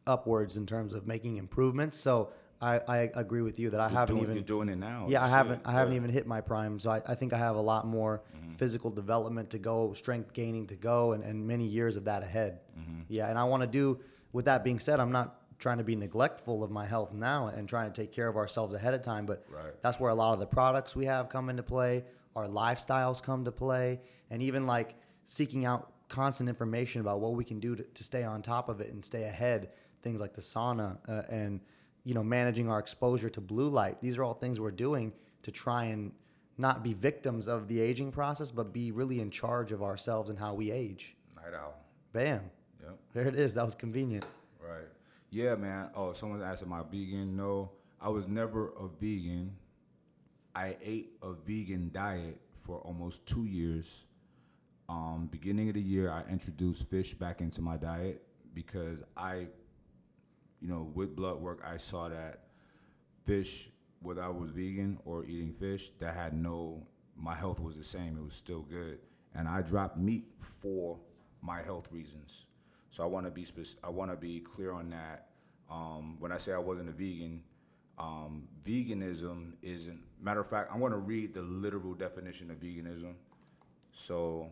upwards in terms of making improvements. So I agree with you that You're doing it now. Yeah, I haven't even hit my prime. So I think I have a lot more physical development to go, strength gaining to go, and many years of that ahead. Yeah, and I want to do, with that being said, I'm not trying to be neglectful of my health now and trying to take care of ourselves ahead of time, but that's where a lot of the products we have come into play, our lifestyles come to play, and even like seeking out constant information about what we can do to stay on top of it and stay ahead. Things like the sauna and managing our exposure to blue light. These are all things we're doing to try and not be victims of the aging process, but be really in charge of ourselves and how we age. Night owl. Bam. Yep. There it is. That was convenient. Right. Yeah, man. Oh, someone's asking, am I vegan? No, I was never a vegan. I ate a vegan diet for almost 2 years. Beginning of the year, I introduced fish back into my diet because with blood work, I saw that fish, whether I was vegan or eating fish, my health was the same. It was still good. And I dropped meat for my health reasons. So I want to be clear on that. When I say I wasn't a vegan, veganism isn't, matter of fact, I'm going to read the literal definition of veganism. So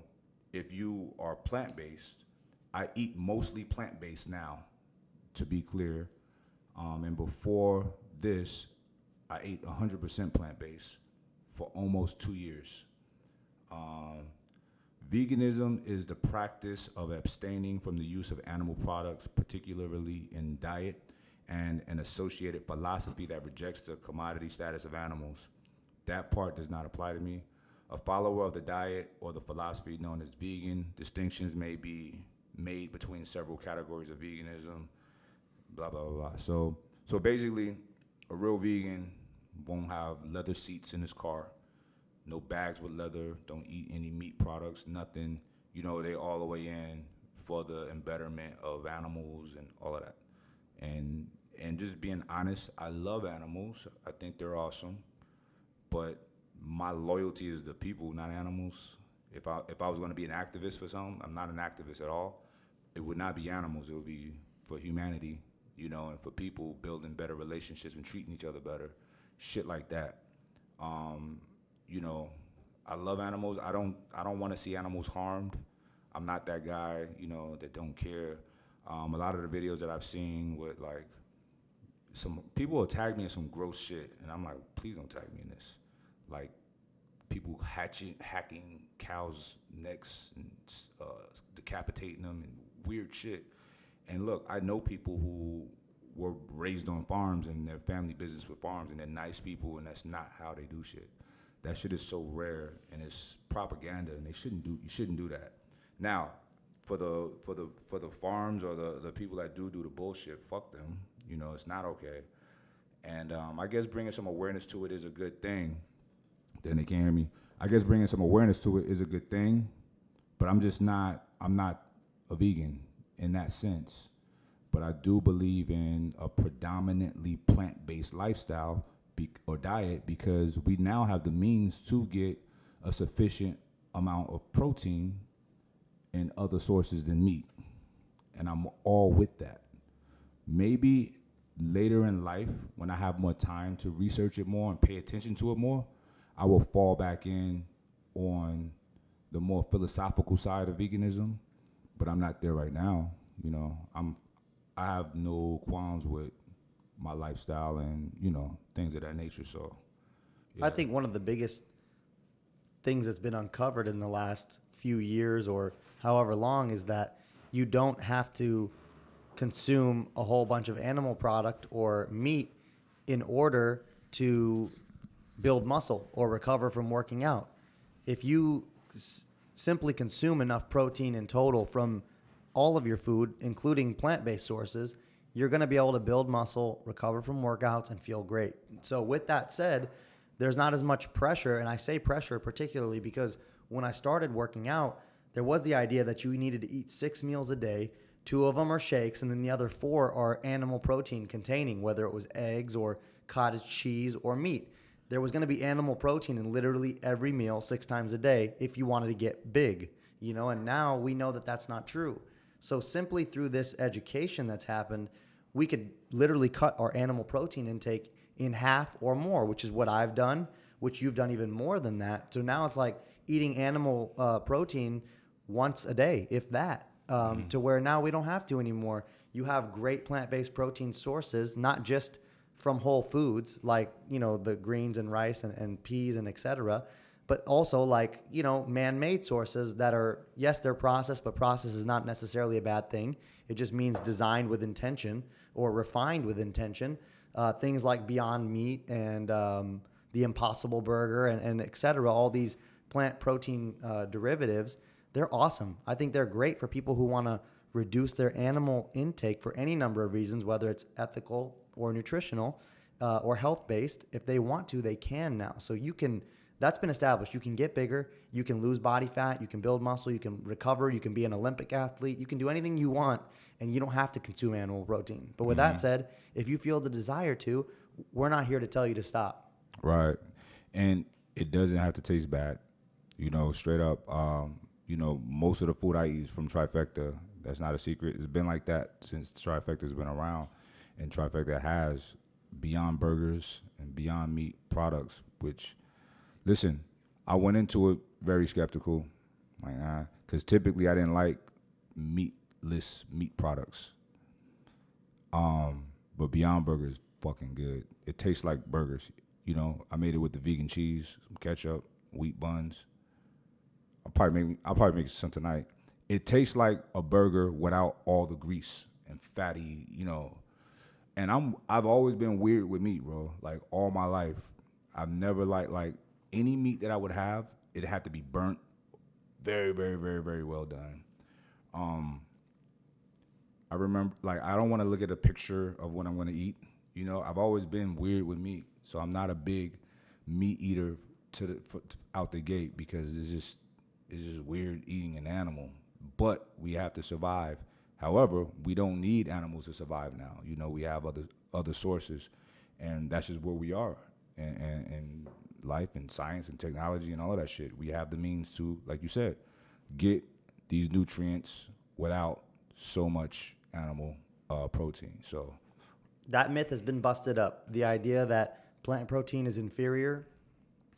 if you are plant-based, I eat mostly plant-based now, to be clear. And before this, I ate 100% plant-based for almost 2 years. Veganism is the practice of abstaining from the use of animal products, particularly in diet, and an associated philosophy that rejects the commodity status of animals. That part does not apply to me. A follower of the diet or the philosophy known as vegan, distinctions may be made between several categories of veganism, blah, blah, blah, blah. So basically, a real vegan won't have leather seats in his car, no bags with leather, don't eat any meat products, nothing. They all the way in for the embetterment of animals and all of that. And just being honest, I love animals. I think they're awesome. But my loyalty is the people, not animals. If I was going to be an activist for something, I'm not an activist at all. It would not be animals. It would be for humanity, and for people building better relationships and treating each other better, shit like that. I love animals. I don't want to see animals harmed. I'm not that guy, that don't care. A lot of the videos that I've seen with like some people will tag me in some gross shit, and I'm like, please don't tag me in this. Like people hacking cows' necks and decapitating them and weird shit. And look, I know people who were raised on farms and their family business with farms, and they're nice people, and that's not how they do shit. That shit is so rare, and it's propaganda, and you shouldn't do that. Now, for the farms or the people that do the bullshit, fuck them. It's not okay. And I guess bringing some awareness to it is a good thing. Then they can't hear me. I guess bringing some awareness to it is a good thing, but I'm not a vegan in that sense. But I do believe in a predominantly plant-based lifestyle or diet because we now have the means to get a sufficient amount of protein in other sources than meat. And I'm all with that. Maybe later in life, when I have more time to research it more and pay attention to it more, I will fall back in on the more philosophical side of veganism, but I'm not there right now. I have no qualms with my lifestyle and things of that nature. So, I think one of the biggest things that's been uncovered in the last few years or however long is that you don't have to consume a whole bunch of animal product or meat in order to build muscle or recover from working out. If you simply consume enough protein in total from all of your food, including plant-based sources, you're going to be able to build muscle, recover from workouts, and feel great. So with that said, there's not as much pressure, and I say pressure particularly because when I started working out, there was the idea that you needed to eat 6 meals a day. 2 of them are shakes, and then the other 4 are animal protein containing, whether it was eggs or cottage cheese or meat. There was going to be animal protein in literally every meal 6 times a day if you wanted to get big, you know, and now we know that that's not true. So simply through this education that's happened, we could literally cut our animal protein intake in half or more, which is what I've done, which you've done even more than that. So now it's like eating animal protein once a day, if that, to where now we don't have to anymore. You have great plant-based protein sources, not just from whole foods like, you know, the greens and rice and peas and et cetera, but also like, you know, man-made sources that are, yes, they're processed, but process is not necessarily a bad thing. It just means designed with intention or refined with intention. Things like Beyond Meat and the Impossible Burger and et cetera, all these plant protein derivatives, they're awesome. I think they're great for people who want to reduce their animal intake for any number of reasons, whether it's ethical or nutritional or health-based. If they want to, they can now. So you can, that's been established. You can get bigger, you can lose body fat, you can build muscle, you can recover, you can be an Olympic athlete, you can do anything you want, and you don't have to consume animal protein. But with that said, if you feel the desire to, we're not here to tell you to stop. Right. And it doesn't have to taste bad. You know, straight up, you know, most of the food I eat is from Trifecta. That's not a secret. It's been like that since Trifecta's been around. And Trifecta has Beyond Burgers and Beyond Meat products, which, listen, I went into it very skeptical. Like, because typically I didn't like meatless meat products. But Beyond Burger is fucking good. It tastes like burgers. You know, I made it with the vegan cheese, some ketchup, wheat buns. I'll probably make some tonight. It tastes like a burger without all the grease and fatty, you know. And I've always been weird with meat, bro. Like all my life, I've never like any meat that I would have. It had to be burnt, very, very, very, very well done. I remember, like, I don't want to look at a picture of what I'm going to eat. You know, I've always been weird with meat, so I'm not a big meat eater out the gate because it's just weird eating an animal. But we have to survive. However, we don't need animals to survive now. You know, we have other sources, and that's just where we are. And life and science and technology and all of that shit. We have the means to, like you said, get these nutrients without so much animal protein. So that myth has been busted up. The idea that plant protein is inferior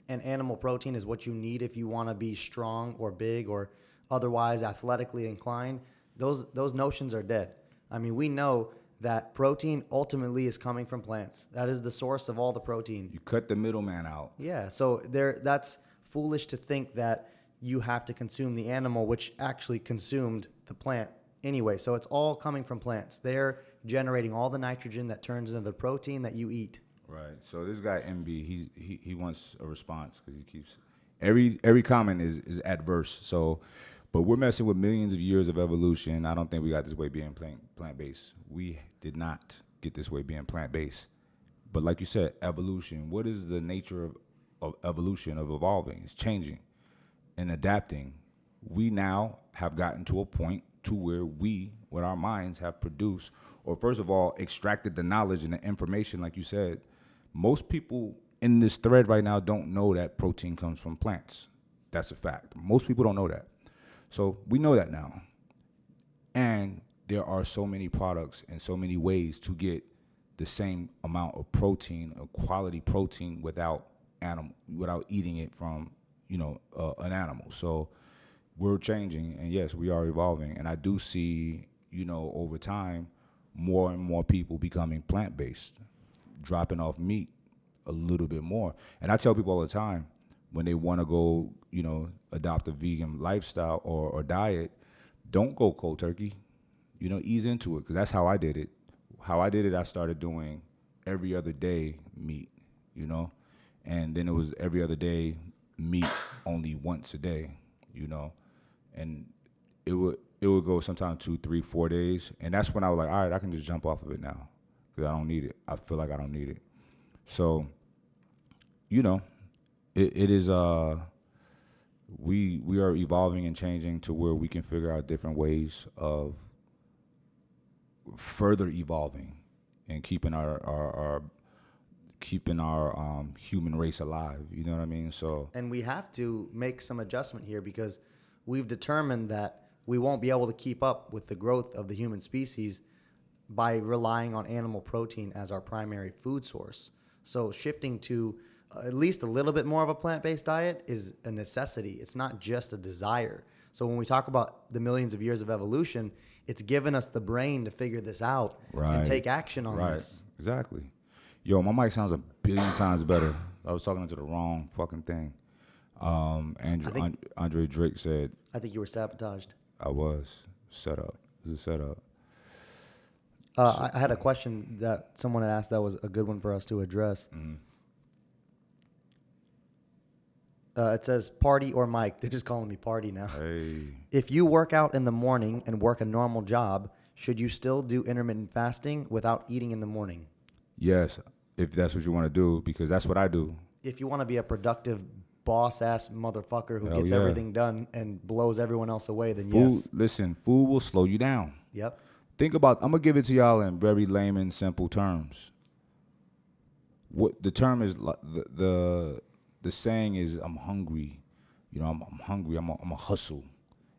and animal protein is what you need if you want to be strong or big or otherwise athletically inclined, those notions are dead. I mean, we know that protein ultimately is coming from plants. That is the source of all the protein. You cut the middleman out. Yeah, so that's foolish to think that you have to consume the animal, which actually consumed the plant anyway. So it's all coming from plants. They're generating all the nitrogen that turns into the protein that you eat. Right. So this guy MB, he wants a response because he keeps every comment is adverse. So, but we're messing with millions of years of evolution. I don't think we got this way being plant-based. We did not get this way being plant-based. But like you said, evolution. What is the nature of evolution, of evolving? It's changing and adapting. We now have gotten to a point to where we, with our minds, have produced, or first of all, extracted the knowledge and the information, like you said. Most people in this thread right now don't know that protein comes from plants. That's a fact. Most people don't know that. So we know that now. And there are so many products and so many ways to get the same amount of protein, of quality protein without eating it from, an animal. So we're changing, and yes, we are evolving. And I do see, over time, more and more people becoming plant-based, dropping off meat, a little bit more. And I tell people all the time when they want to go, adopt a vegan lifestyle or diet, don't go cold turkey. Ease into it, because that's how I did it. How I did it, I started doing every other day meat, and then it was every other day meat only once a day, and it would go sometimes 2, 3, 4 days, and that's when I was like, all right, I can just jump off of it now because I don't need it. I feel like I don't need it. So, it is we are evolving and changing to where we can figure out different ways of further evolving and keeping our human race alive. You know what I mean? So, and we have to make some adjustment here because we've determined that we won't be able to keep up with the growth of the human species by relying on animal protein as our primary food source. So shifting to at least a little bit more of a plant-based diet is a necessity. It's not just a desire. So when we talk about the millions of years of evolution, it's given us the brain to figure this out and take action on this. Exactly. Yo, my mic sounds a billion times better. I was talking into the wrong fucking thing. Andre Drake said, I think you were sabotaged. I was. Set up. It was a setup. I had a question that someone had asked that was a good one for us to address. Mm-hmm. It says party or Mike. They're just calling me party now. Hey. If you work out in the morning and work a normal job, should you still do intermittent fasting without eating in the morning? Yes, if that's what you want to do, because that's what I do. If you want to be a productive boss-ass motherfucker who gets yeah. everything done and blows everyone else away, then Food, yes. Listen, food will slow you down. Yep. Think about, I'm going to give it to y'all in very layman, simple terms. What the term is, the saying is, I'm hungry. I'm hungry. I'm a hustle.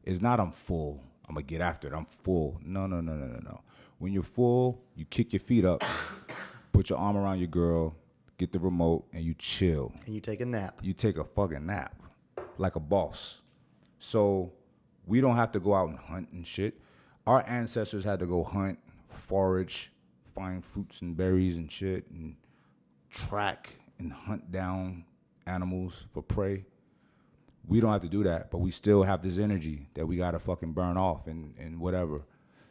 It's not I'm full. I'm going to get after it. I'm full. No. When you're full, you kick your feet up, put your arm around your girl, get the remote, and you chill. And you take a nap. You take a fucking nap like a boss. So we don't have to go out and hunt and shit. Our ancestors had to go hunt, forage, find fruits and berries and shit, and track and hunt down animals for prey. We don't have to do that, but we still have this energy that we got to fucking burn off and whatever.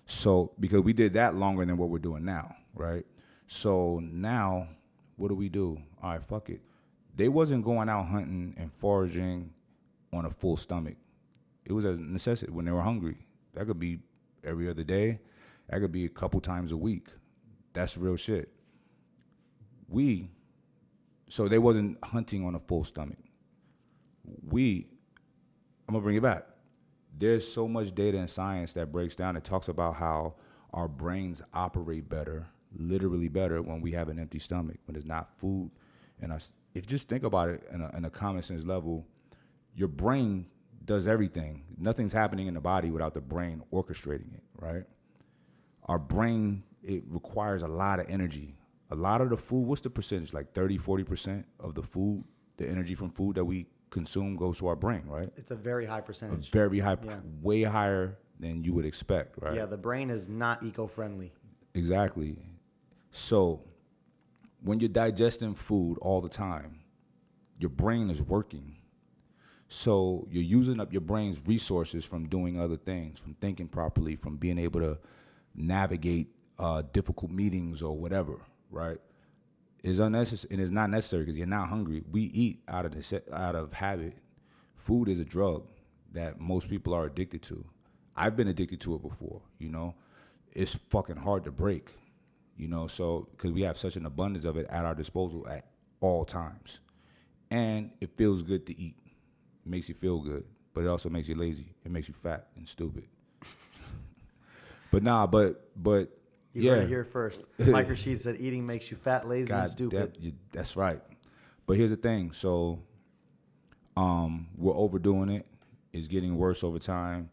So, because we did that longer than what we're doing now, right? So now, what do? All right, fuck it. They wasn't going out hunting and foraging on a full stomach. It was a necessity when they were hungry. That could be every other day. That could be a couple times a week. That's real shit. So they wasn't hunting on a full stomach. I'm going to bring it back. There's so much data and science that breaks down. It talks about how our brains operate better, literally better, when we have an empty stomach, when there's not food. And if you just think about it in a common sense level, your brain does everything. Nothing's happening in the body without the brain orchestrating it, right? Our brain, it requires a lot of energy. A lot of the food, what's the percentage? Like 30, 40% of the food, the energy from food that we consume goes to our brain, right? It's a very high percentage. Very high, way higher than you would expect, right? Yeah, the brain is not eco-friendly. Exactly. So when you're digesting food all the time, your brain is working. So you're using up your brain's resources from doing other things, from thinking properly, from being able to navigate difficult meetings or whatever, right? It's unnecessary, and it's not necessary because you're not hungry. We eat out of habit. Food is a drug that most people are addicted to. I've been addicted to it before, It's fucking hard to break, so because we have such an abundance of it at our disposal at all times. And it feels good to eat. It makes you feel good, but it also makes you lazy. It makes you fat and stupid. But You heard it here first. Mike Rashid said eating makes you fat, lazy, and stupid. That's right. But here's the thing. So we're overdoing it. It's getting worse over time.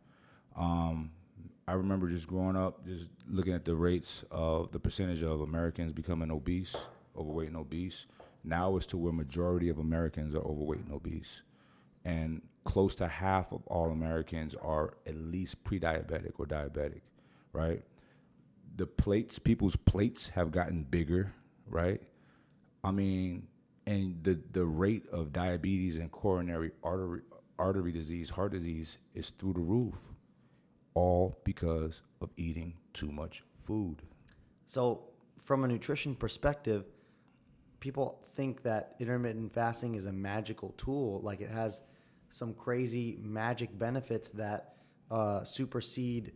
I remember just growing up, just looking at the rates of the percentage of Americans becoming obese, overweight and obese. Now it's to where majority of Americans are overweight and obese. And close to half of all Americans are at least pre-diabetic or diabetic, right? People's plates have gotten bigger, right? I mean, And the rate of diabetes and coronary artery disease, heart disease, is through the roof, all because of eating too much food. So from a nutrition perspective, people think that intermittent fasting is a magical tool, like it has some crazy magic benefits that supersede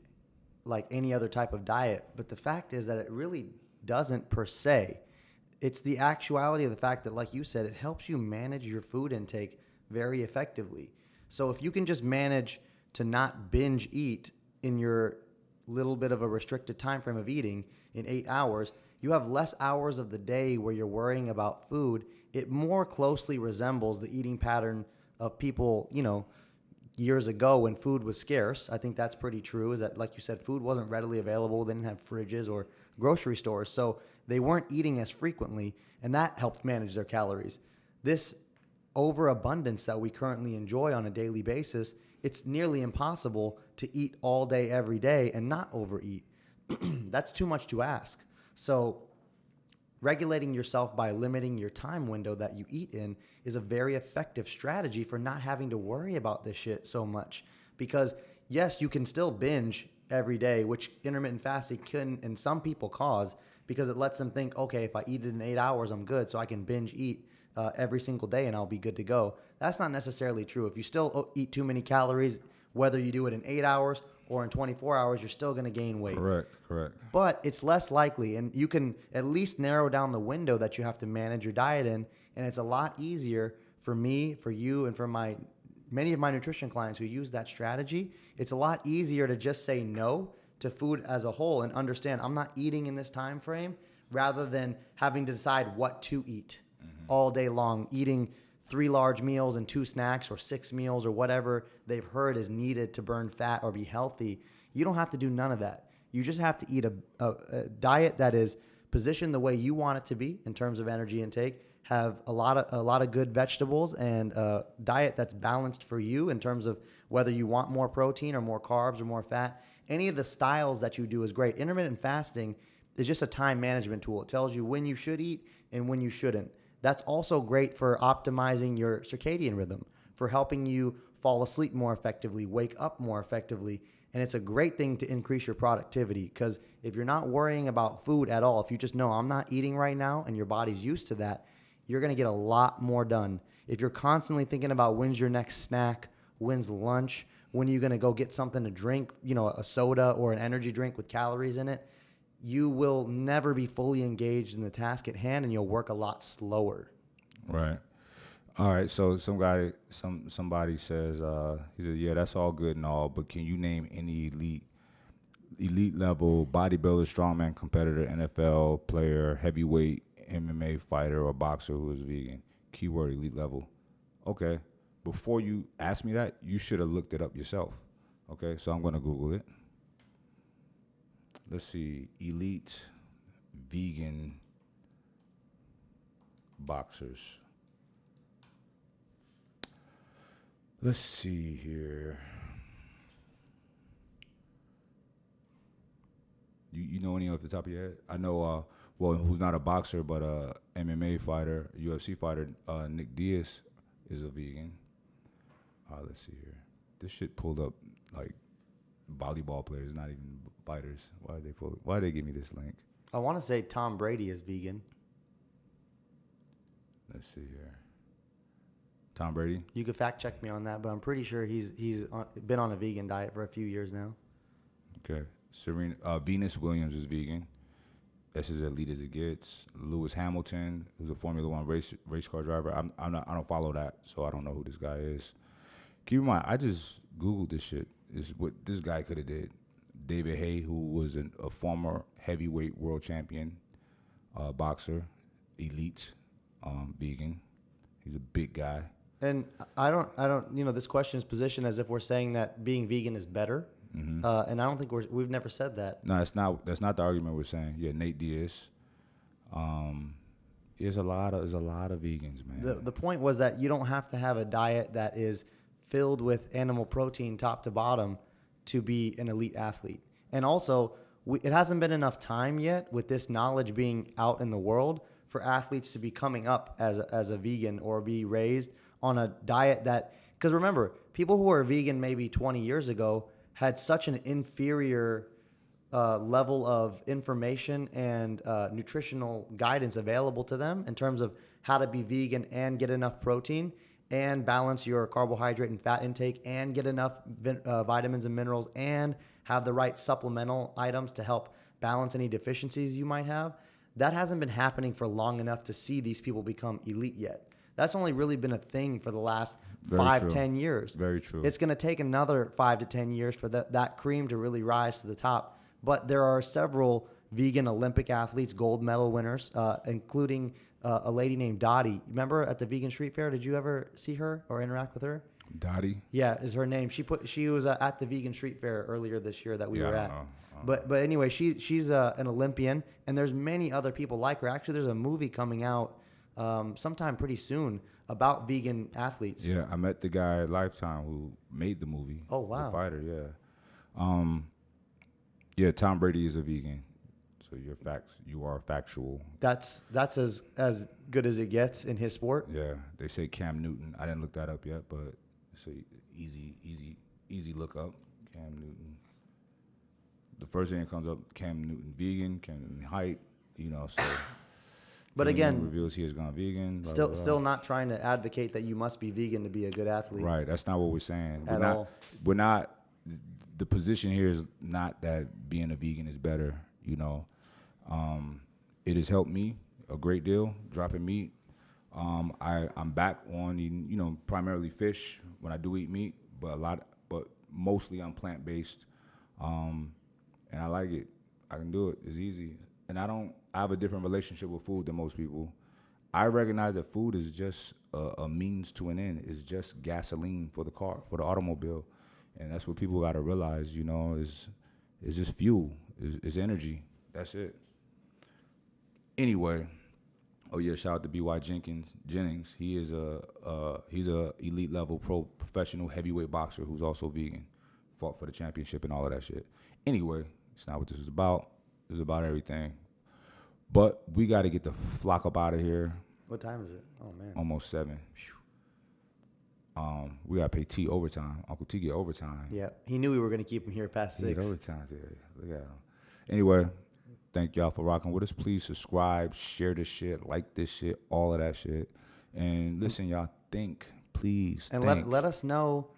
like any other type of diet. But the fact is that it really doesn't per se. It's the actuality of the fact that, like you said, it helps you manage your food intake very effectively. So if you can just manage to not binge eat in your little bit of a restricted time frame of eating in 8 hours, you have less hours of the day where you're worrying about food. It more closely resembles the eating pattern of people, years ago when food was scarce. I think that's pretty true, is that, like you said, food wasn't readily available. They didn't have fridges or grocery stores. So they weren't eating as frequently, and that helped manage their calories. This overabundance that we currently enjoy on a daily basis, it's nearly impossible to eat all day, every day, and not overeat. That's too much to ask. So regulating yourself by limiting your time window that you eat in is a very effective strategy for not having to worry about this shit so much. Because yes, you can still binge every day, which intermittent fasting can, and some people cause, because it lets them think, okay, if I eat it in 8 hours, I'm good, so I can binge eat every single day and I'll be good to go. That's not necessarily true. If you still eat too many calories, whether you do it in 8 hours or in 24 hours, you're still going to gain weight. Correct. But it's less likely, and you can at least narrow down the window that you have to manage your diet in, and it's a lot easier for me, for you, and for many of my nutrition clients who use that strategy. It's a lot easier to just say no to food as a whole and understand I'm not eating in this time frame, rather than having to decide what to eat all day long, eating 3 large meals and 2 snacks or 6 meals or whatever they've heard is needed to burn fat or be healthy. You don't have to do none of that. You just have to eat a diet that is positioned the way you want it to be in terms of energy intake, have a lot of good vegetables, and a diet that's balanced for you in terms of whether you want more protein or more carbs or more fat. Any of the styles that you do is great. Intermittent fasting is just a time management tool. It tells you when you should eat and when you shouldn't. That's also great for optimizing your circadian rhythm, for helping you fall asleep more effectively, wake up more effectively. And it's a great thing to increase your productivity, because if you're not worrying about food at all, if you just know I'm not eating right now and your body's used to that, you're going to get a lot more done. If you're constantly thinking about when's your next snack, when's lunch, when are you going to go get something to drink, a soda or an energy drink with calories in it, you will never be fully engaged in the task at hand, and you'll work a lot slower. Right. All right. So somebody says, he said, yeah, that's all good and all, but can you name any elite level bodybuilder, strongman competitor, NFL player, heavyweight, MMA fighter, or boxer who is vegan? Keyword elite level. Okay. Before you ask me that, you should have looked it up yourself. Okay. So I'm going to Google it. Let's see, elite vegan boxers. Let's see here. You know any off the top of your head? I know, who's not a boxer, but a MMA fighter, UFC fighter, Nick Diaz is a vegan. Let's see here. This shit pulled up like volleyball players, not even fighters. Why they give me this link? I want to say Tom Brady is vegan. Let's see here. Tom Brady? You could fact check me on that, but I'm pretty sure he's been on a vegan diet for a few years now. Okay. Venus Williams is vegan. That's as elite as it gets. Lewis Hamilton, who's a Formula One race car driver. I don't follow that, so I don't know who this guy is. Keep in mind, I just Googled this shit. Is what this guy could have did. David Haye, who was a former heavyweight world champion boxer, elite, vegan. He's a big guy. And I don't. This question is positioned as if we're saying that being vegan is better. Mm-hmm. And I don't think we've never said that. No, it's not. That's not the argument we're saying. Yeah, Nate Diaz. There's a lot of vegans, man. The point was that you don't have to have a diet that is filled with animal protein top to bottom to be an elite athlete. And also, it hasn't been enough time yet with this knowledge being out in the world for athletes to be coming up as a vegan or be raised on a diet that, because remember, people who are vegan maybe 20 years ago had such an inferior level of information and nutritional guidance available to them in terms of how to be vegan and get enough protein and balance your carbohydrate and fat intake and get enough vitamins and minerals and have the right supplemental items to help balance any deficiencies you might have. That hasn't been happening for long enough to see these people become elite yet. That's only really been a thing for the last 5-10 years. Very true. It's going to take another 5 to 10 years for that cream to really rise to the top. But there are several vegan Olympic athletes, gold medal winners, including a lady named Dottie. Remember at the Vegan Street Fair? Did you ever see her or interact with her? Dottie? Yeah, is her name. She was at the Vegan Street Fair earlier this year that we were at. But anyway, she's an Olympian, and there's many other people like her. Actually, there's a movie coming out sometime pretty soon about vegan athletes. Yeah, I met the guy at Lifetime who made the movie. Oh, wow. He's a fighter, yeah. Yeah, Tom Brady is a vegan. So you are factual. That's as good as it gets in his sport. Yeah, they say Cam Newton. I didn't look that up yet, but it's a easy look up. Cam Newton. The first thing that comes up, Cam Newton vegan, Cam Newton height, so. But Cam again, Newton reveals he has gone vegan. Blah, still blah, blah. still not trying to advocate that you must be vegan to be a good athlete. Right, that's not what we're saying. We're not. The position here is not that being a vegan is better. It has helped me a great deal dropping meat. I'm back on eating, primarily fish when I do eat meat, but mostly I'm plant-based. And I like it. I can do it. It's easy. And I have a different relationship with food than most people. I recognize that food is just a means to an end. It's just gasoline for the car, for the automobile. And that's what people got to realize, is just fuel. It's energy. That's it. Anyway, shout out to B.Y. Jennings. He is he's a elite level professional heavyweight boxer who's also vegan. Fought for the championship and all of that shit. Anyway, it's not what this is about. This is about everything. But we got to get the flock up out of here. What time is it? Oh, man. Almost 7. We got to pay T overtime. Uncle T get overtime. Yeah. He knew we were going to keep him here past 6. He get overtime today. Look at him. Anyway, thank y'all for rocking with us. Please subscribe, share this shit, like this shit, all of that shit. And listen, y'all, please think. And let us know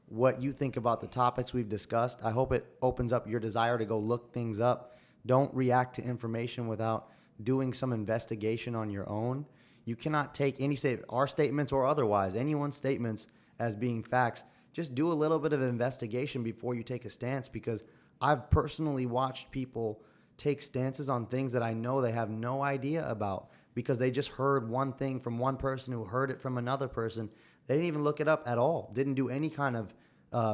what you think about the topics we've discussed. I hope it opens up your desire to go look things up. Don't react to information without doing some investigation on your own. You cannot take our statements or otherwise, anyone's statements as being facts. Just do a little bit of investigation before you take a stance, because I've personally watched people take stances on things that I know they have no idea about because they just heard one thing from one person who heard it from another person. They didn't even look it up at all. Didn't do any kind of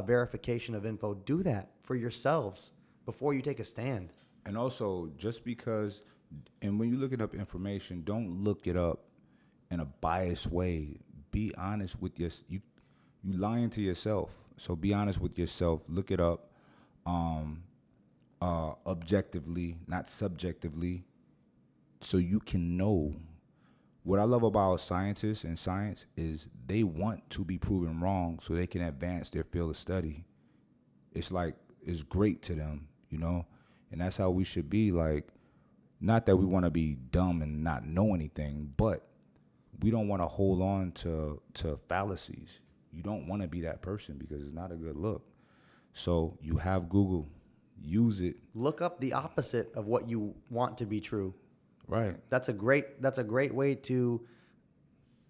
verification of info. Do that for yourselves before you take a stand. And also, just because, and when you're looking up information, don't look it up in a biased way. Be honest with you lying to yourself. So be honest with yourself. Look it up objectively, not subjectively, so you can know. What I love about scientists and science is they want to be proven wrong so they can advance their field of study. It's great to them, and that's how we should be. Like, not that we want to be dumb and not know anything, but we don't want to hold on to fallacies. You don't want to be that person because it's not a good look. So you have Google, use it. Look up the opposite of what you want to be true. Right. That's a great way to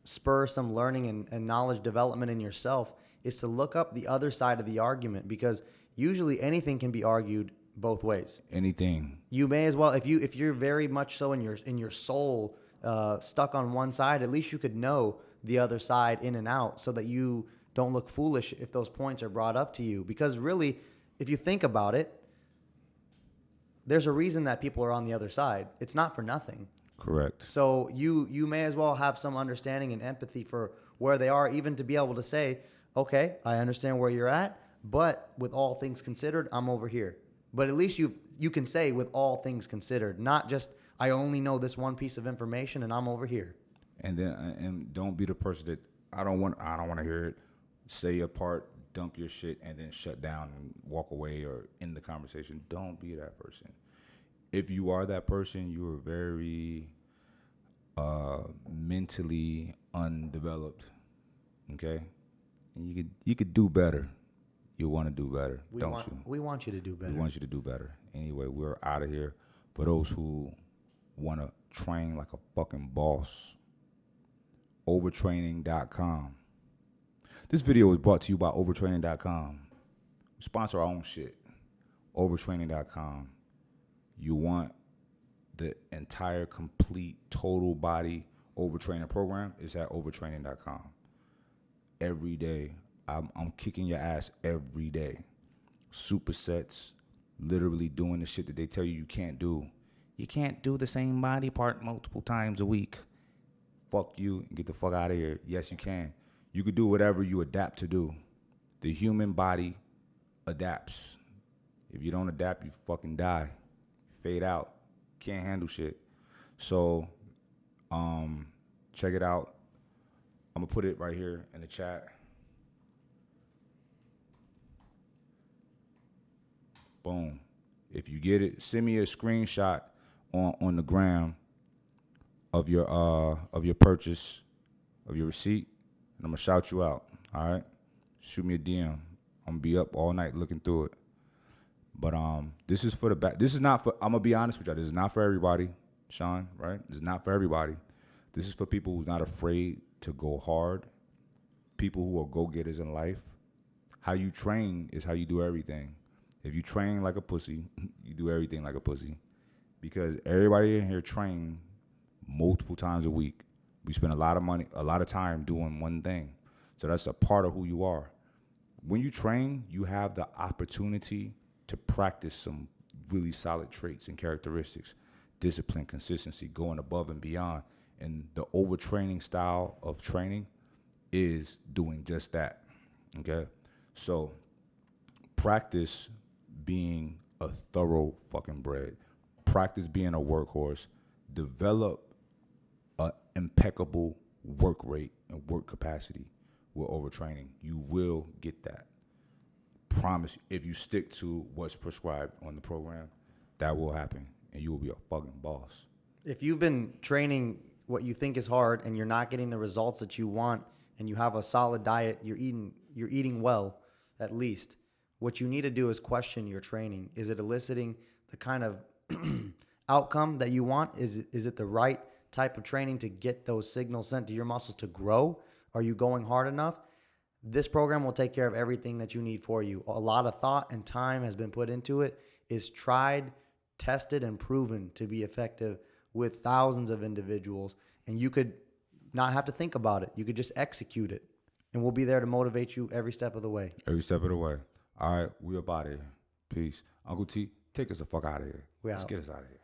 spur some learning and knowledge development in yourself, is to look up the other side of the argument, because usually anything can be argued both ways. Anything. You may as well, if you're very much so in your soul stuck on one side, at least you could know the other side in and out so that you don't look foolish if those points are brought up to you. Because really, if you think about it, there's a reason that people are on the other side. It's not for nothing. Correct. So you may as well have some understanding and empathy for where they are, even to be able to say, okay, I understand where you're at, but with all things considered, I'm over here. But at least you can say with all things considered, not just, I only know this one piece of information and I'm over here. And then and don't be the person that I don't want to hear it. Say your part, dump your shit, and then shut down and walk away or end the conversation. Don't be that person. If you are that person, you are very mentally undeveloped. Okay, and you could do better. You want to do better, don't you? We want you to do better. We want you to do better. Anyway, we're out of here. For those who want to train like a fucking boss, overtraining.com. This video is brought to you by overtraining.com. We sponsor our own shit. Overtraining.com. You want the entire, complete, total body overtraining program is at overtraining.com. Every day. I'm kicking your ass every day. Supersets, literally doing the shit that they tell you can't do. You can't do the same body part multiple times a week. Fuck you and get the fuck out of here. Yes, you can. You could do whatever you adapt to do. The human body adapts. If you don't adapt, you fucking die. Fade out. Can't handle shit. So, check it out. I'm gonna put it right here in the chat. Boom. If you get it, send me a screenshot on the gram of your purchase, of your receipt, and I'm gonna shout you out. All right, shoot me a DM. I'm gonna be up all night looking through it. But this is for the back. This is not for. I'm gonna be honest with y'all. This is not for everybody, Sean. Right? This is not for everybody. This is for people who's not afraid to go hard. People who are go-getters in life. How you train is how you do everything. If you train like a pussy, you do everything like a pussy. Because everybody in here train multiple times a week. We spend a lot of money, a lot of time doing one thing. So that's a part of who you are. When you train, you have the opportunity to practice some really solid traits and characteristics. Discipline, consistency, going above and beyond. And the overtraining style of training is doing just that. Okay? So practice being a thorough fucking bred. Practice being a workhorse. Develop an impeccable work rate and work capacity with overtraining. You will get that. Promise you, if you stick to what's prescribed on the program, that will happen, and you will be a fucking boss. If you've been training what you think is hard and you're not getting the results that you want, and you have a solid diet, you're eating well, at least. What you need to do is question your training. Is it eliciting the kind of outcome that you want? Is it the right type of training to get those signals sent to your muscles to grow? Are you going hard enough? This program will take care of everything that you need for you. A lot of thought and time has been put into it. It's tried, tested, and proven to be effective with thousands of individuals. And you could not have to think about it. You could just execute it. And we'll be there to motivate you every step of the way. Every step of the way. All right, we up out of here. Peace. Uncle T, take us the fuck out of here. Let's get us out of here.